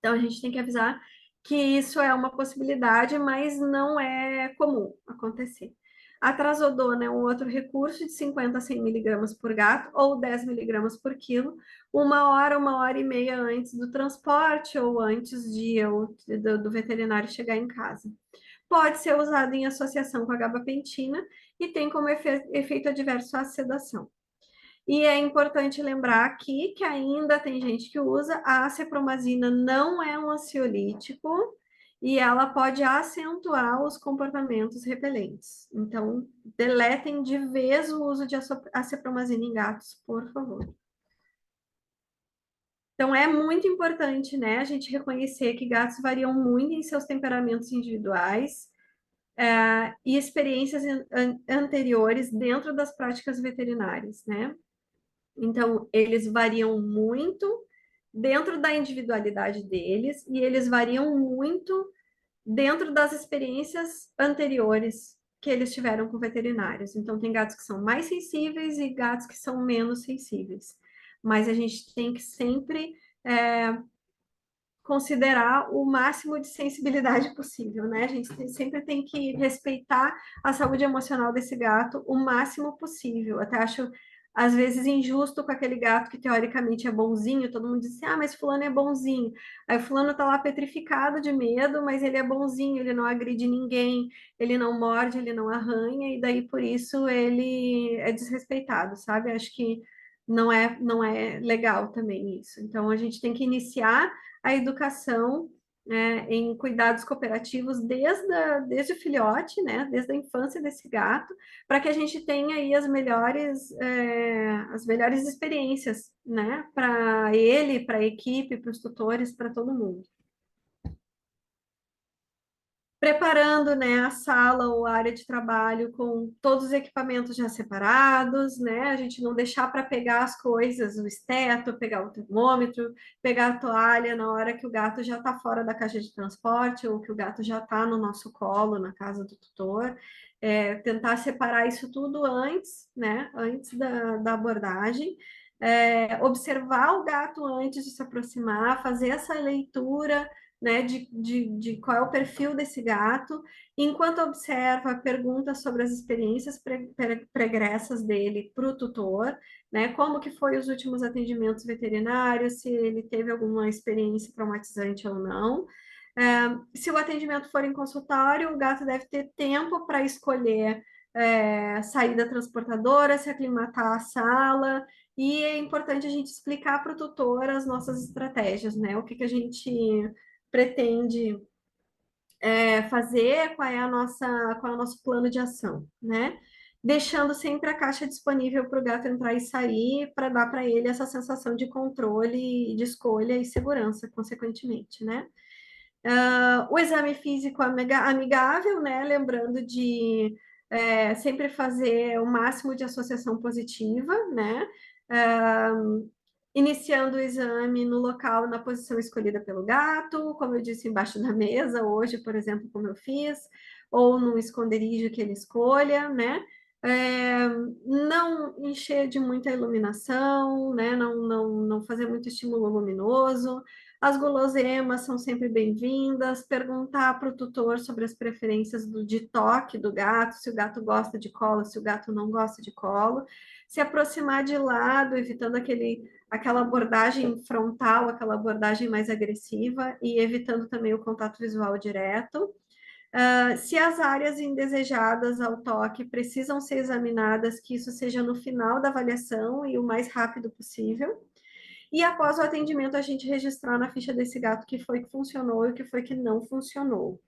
Então a gente tem que avisar que isso é uma possibilidade, mas não é comum acontecer. A trazodona é um outro recurso de 50 a 100 miligramas por gato ou 10 miligramas por quilo, 1 hora e meia antes do transporte ou antes do veterinário chegar em casa. Pode ser usado em associação com a gabapentina e tem como efeito adverso a sedação. E é importante lembrar aqui que ainda tem gente que usa a acepromazina, não é um ansiolítico e ela pode acentuar os comportamentos repelentes. Então, deletem de vez o uso de acepromazina em gatos, por favor. Então, é muito importante, né, a gente reconhecer que gatos variam muito em seus temperamentos individuais, e experiências anteriores dentro das práticas veterinárias, né? Então, eles variam muito dentro da individualidade deles e eles variam muito dentro das experiências anteriores que eles tiveram com veterinários. Então, tem gatos que são mais sensíveis e gatos que são menos sensíveis. Mas a gente tem que sempre considerar o máximo de sensibilidade possível, né? A gente sempre tem que respeitar a saúde emocional desse gato o máximo possível. Até acho, às vezes, injusto com aquele gato que teoricamente é bonzinho, todo mundo diz assim, ah, mas fulano é bonzinho. Aí fulano tá lá petrificado de medo, mas ele é bonzinho, ele não agride ninguém, ele não morde, ele não arranha, e daí por isso ele é desrespeitado, sabe? Acho que não é legal também isso. Então a gente tem que iniciar a educação em cuidados cooperativos desde o filhote, né, desde a infância desse gato, para que a gente tenha aí as melhores experiências, né, para ele, para a equipe, para os tutores, para todo mundo. Preparando, né, a sala ou a área de trabalho com todos os equipamentos já separados, né? A gente não deixar para pegar as coisas, o esteto, pegar o termômetro, pegar a toalha na hora que o gato já está fora da caixa de transporte ou que o gato já está no nosso colo, na casa do tutor. Tentar separar isso tudo antes, né? Antes da abordagem. Observar o gato antes de se aproximar, fazer essa leitura, né, de qual é o perfil desse gato, enquanto observa, pergunta sobre as experiências pregressas dele para o tutor, né, como que foi os últimos atendimentos veterinários, se ele teve alguma experiência traumatizante ou não. Se o atendimento for em consultório, o gato deve ter tempo para escolher sair da transportadora, se aclimatar à sala, e é importante a gente explicar para o tutor as nossas estratégias, né? O que a gente pretende fazer, qual é o nosso plano de ação, né? Deixando sempre a caixa disponível para o gato entrar e sair, para dar para ele essa sensação de controle, de escolha e segurança, consequentemente, né? O exame físico amigável, né? Lembrando de sempre fazer o máximo de associação positiva, né? Iniciando o exame no local, na posição escolhida pelo gato, como eu disse, embaixo da mesa, hoje, por exemplo, como eu fiz, ou no esconderijo que ele escolha, né? Não encher de muita iluminação, né? Não fazer muito estímulo luminoso. As guloseimas são sempre bem-vindas. Perguntar para o tutor sobre as preferências de toque do gato, se o gato gosta de colo, se o gato não gosta de colo. Se aproximar de lado, evitando aquela abordagem frontal, aquela abordagem mais agressiva e evitando também o contato visual direto. Se as áreas indesejadas ao toque precisam ser examinadas, que isso seja no final da avaliação e o mais rápido possível. E após o atendimento, a gente registrar na ficha desse gato o que foi que funcionou e o que foi que não funcionou.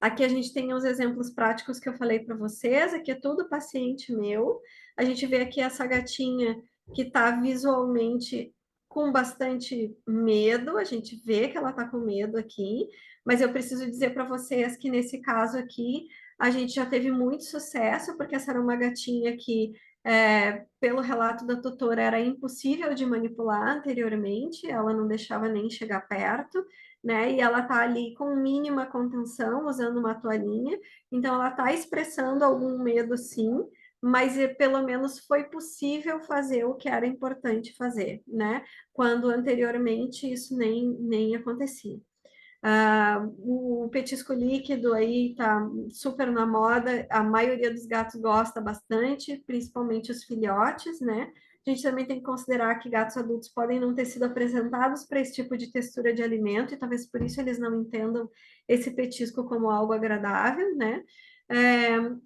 Aqui a gente tem os exemplos práticos que eu falei para vocês, aqui é tudo paciente meu. A gente vê aqui essa gatinha que está visualmente com bastante medo, a gente vê que ela está com medo aqui, mas eu preciso dizer para vocês que nesse caso aqui a gente já teve muito sucesso, porque essa era uma gatinha que, pelo relato da tutora, era impossível de manipular anteriormente, ela não deixava nem chegar perto, né? E ela tá ali com mínima contenção, usando uma toalhinha, então ela tá expressando algum medo, sim, mas pelo menos foi possível fazer o que era importante fazer, né? Quando anteriormente isso nem acontecia. O petisco líquido aí tá super na moda, a maioria dos gatos gosta bastante, principalmente os filhotes, né? A gente também tem que considerar que gatos adultos podem não ter sido apresentados para esse tipo de textura de alimento, e talvez por isso eles não entendam esse petisco como algo agradável, né?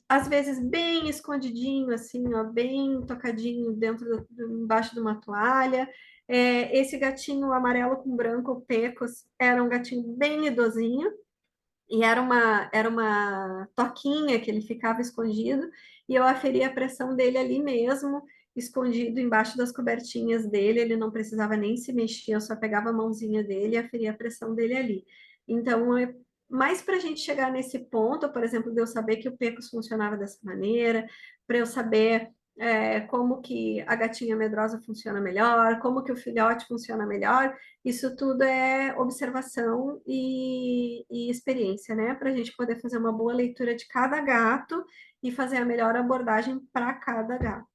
Às vezes bem escondidinho, assim, ó, bem tocadinho embaixo de uma toalha. Esse gatinho amarelo com branco, o Pecos, era um gatinho bem idosinho, e era uma toquinha que ele ficava escondido, e eu aferia a pressão dele ali mesmo, escondido embaixo das cobertinhas dele, ele não precisava nem se mexer, eu só pegava a mãozinha dele e aferia a pressão dele ali. Então, mais para a gente chegar nesse ponto, por exemplo, de eu saber que o Pecos funcionava dessa maneira, para eu saber como que a gatinha medrosa funciona melhor, como que o filhote funciona melhor, isso tudo é observação e experiência, né? Para a gente poder fazer uma boa leitura de cada gato e fazer a melhor abordagem para cada gato.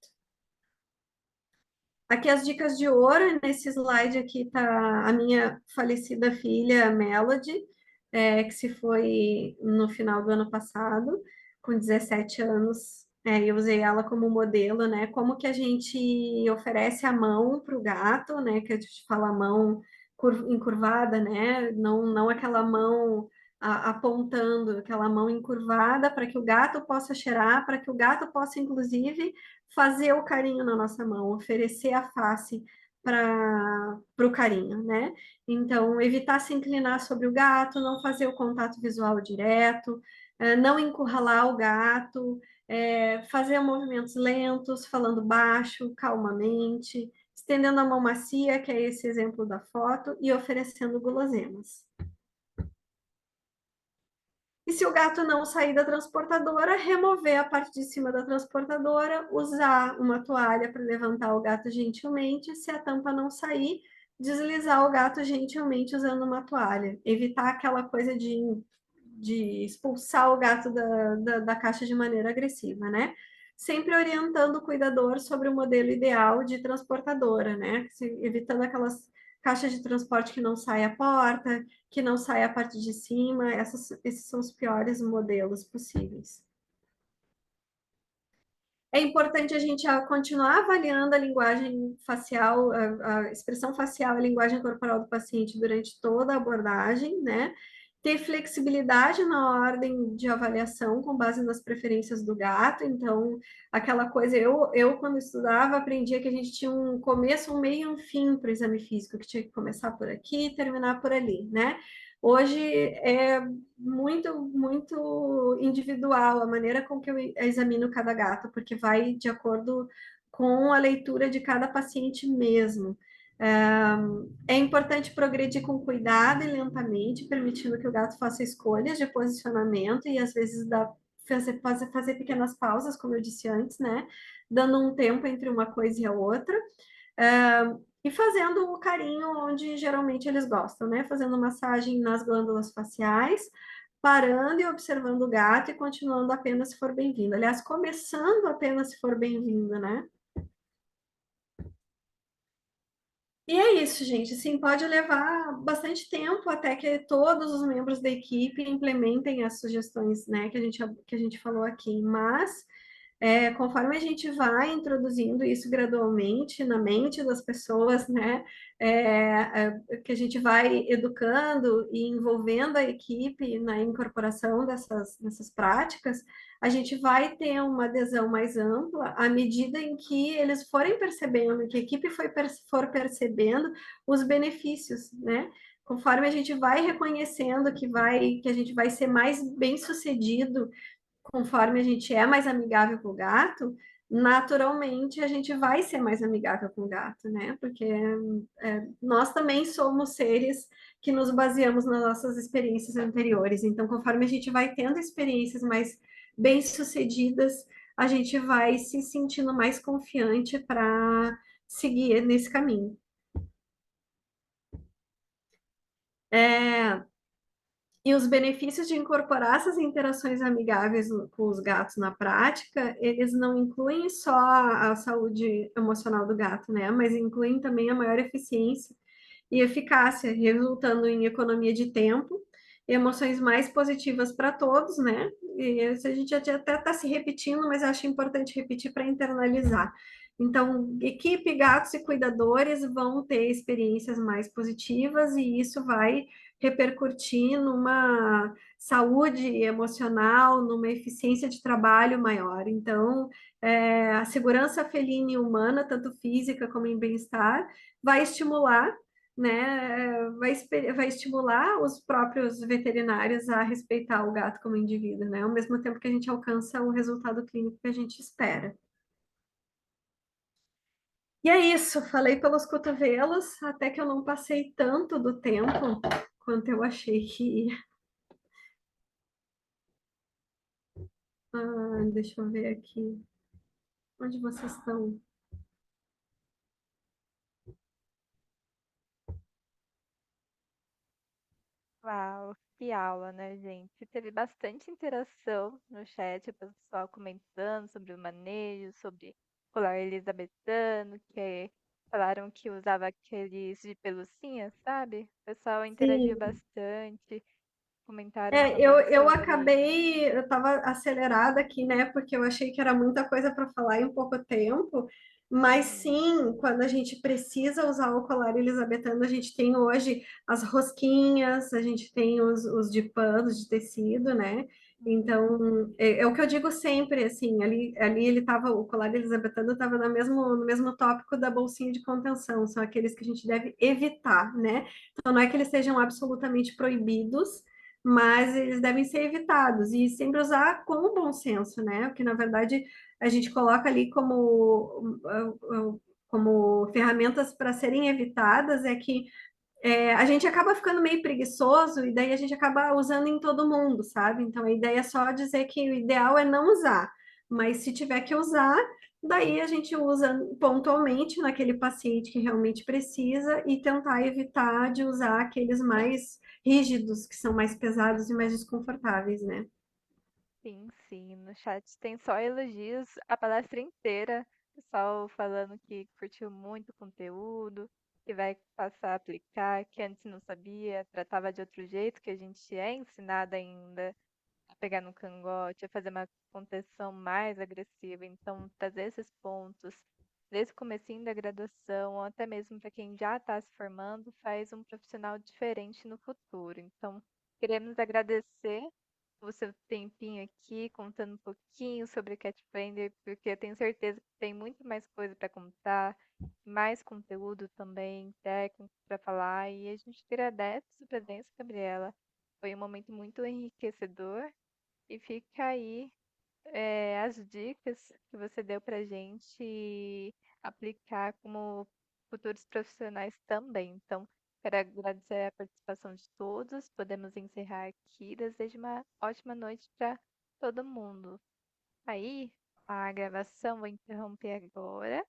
Aqui as dicas de ouro, nesse slide aqui está a minha falecida filha Melody, que se foi no final do ano passado, com 17 anos. Eu usei ela como modelo, né? Como que a gente oferece a mão para o gato, né? Que a gente fala a mão encurvada, né? Não aquela mão apontando, aquela mão encurvada para que o gato possa cheirar, para que o gato possa, inclusive, fazer o carinho na nossa mão, oferecer a face para o carinho, né? Então, evitar se inclinar sobre o gato, não fazer o contato visual direto, não encurralar o gato, fazer movimentos lentos, falando baixo, calmamente, estendendo a mão macia, que é esse exemplo da foto, e oferecendo guloseimas. E se o gato não sair da transportadora, remover a parte de cima da transportadora, usar uma toalha para levantar o gato gentilmente. Se a tampa não sair, deslizar o gato gentilmente usando uma toalha. Evitar aquela coisa de expulsar o gato da caixa de maneira agressiva, né? Sempre orientando o cuidador sobre o modelo ideal de transportadora, né? Evitando aquelas caixas de transporte que não sai a porta, que não sai a parte de cima. Esses são os piores modelos possíveis. É importante a gente continuar avaliando a linguagem facial, a expressão facial, a linguagem corporal do paciente durante toda a abordagem, né? Ter flexibilidade na ordem de avaliação com base nas preferências do gato. Então, aquela coisa, eu quando estudava, aprendia que a gente tinha um começo, um meio e um fim para o exame físico, que tinha que começar por aqui e terminar por ali, né? Hoje é muito individual a maneira com que eu examino cada gato, porque vai de acordo com a leitura de cada paciente mesmo. É importante progredir com cuidado e lentamente, permitindo que o gato faça escolhas de posicionamento e às vezes fazer pequenas pausas, como eu disse antes, né? Dando um tempo entre uma coisa e a outra. E fazendo o carinho onde geralmente eles gostam, né? Fazendo massagem nas glândulas faciais, parando e observando o gato e continuando apenas se for bem-vindo. Aliás, começando apenas se for bem-vindo, né? E é isso, gente. Sim, pode levar bastante tempo até que todos os membros da equipe implementem as sugestões, né, que a gente falou aqui. Mas conforme a gente vai introduzindo isso gradualmente na mente das pessoas, né, que a gente vai educando e envolvendo a equipe na incorporação dessas práticas, a gente vai ter uma adesão mais ampla à medida em que eles forem percebendo, que a equipe for percebendo os benefícios, né? Conforme a gente vai reconhecendo que a gente vai ser mais bem-sucedido conforme a gente é mais amigável com o gato, naturalmente a gente vai ser mais amigável com o gato, né? Porque nós também somos seres que nos baseamos nas nossas experiências anteriores. Então, conforme a gente vai tendo experiências mais bem-sucedidas, a gente vai se sentindo mais confiante para seguir nesse caminho. E os benefícios de incorporar essas interações amigáveis com os gatos na prática, eles não incluem só a saúde emocional do gato, né? Mas incluem também a maior eficiência e eficácia, resultando em economia de tempo e emoções mais positivas para todos, né? E isso a gente até está se repetindo, mas acho importante repetir para internalizar. Então, equipe, gatos e cuidadores vão ter experiências mais positivas e isso vai repercutir numa saúde emocional, numa eficiência de trabalho maior. Então, a segurança felina e humana, tanto física como em bem-estar, vai estimular, né, vai estimular os próprios veterinários a respeitar o gato como indivíduo, né, ao mesmo tempo que a gente alcança o resultado clínico que a gente espera. E é isso, falei pelos cotovelos, até que eu não passei tanto do tempo quanto eu achei que ia. Deixa eu ver aqui. Onde vocês estão? Uau, que aula, né, gente? Teve bastante interação no chat, o pessoal comentando sobre o manejo, sobre colar elisabetano, que falaram que usava aqueles de pelucinha, sabe? O pessoal interagiu Sim. bastante, comentaram É, eu, também eu sobre. acabei, eu estava acelerada aqui, né? Porque eu achei que era muita coisa para falar em pouco tempo. Mas Uhum. sim, quando a gente precisa usar o colar elisabetano, a gente tem hoje as rosquinhas, a gente tem os de pano, de tecido, né? Uhum. Então, é o que eu digo sempre, assim, ali ele estava, o colar elisabetano estava no mesmo tópico da bolsinha de contenção, são aqueles que a gente deve evitar, né? Então, não é que eles sejam absolutamente proibidos, mas eles devem ser evitados e sempre usar com bom senso, né? Porque, na verdade, a gente coloca ali como ferramentas para serem evitadas é que a gente acaba ficando meio preguiçoso e daí a gente acaba usando em todo mundo, sabe? Então a ideia é só dizer que o ideal é não usar, mas se tiver que usar, daí a gente usa pontualmente naquele paciente que realmente precisa e tentar evitar de usar aqueles mais rígidos, que são mais pesados e mais desconfortáveis, né? Sim, sim. No chat tem só elogios a palestra inteira. Pessoal falando que curtiu muito o conteúdo, que vai passar a aplicar, que antes não sabia, tratava de outro jeito, que a gente é ensinada ainda a pegar no cangote, a fazer uma contenção mais agressiva. Então, trazer esses pontos desse comecinho da graduação, ou até mesmo para quem já está se formando, faz um profissional diferente no futuro. Então, queremos agradecer o seu tempinho aqui, contando um pouquinho sobre a Cat Finder, porque eu tenho certeza que tem muito mais coisa para contar, mais conteúdo também, técnico para falar, e a gente agradece a sua presença, Gabriela. Foi um momento muito enriquecedor e fica aí as dicas que você deu para gente aplicar como futuros profissionais também. Então, quero agradecer a participação de todos. Podemos encerrar aqui. Desejo uma ótima noite para todo mundo. Aí, a gravação vou interromper agora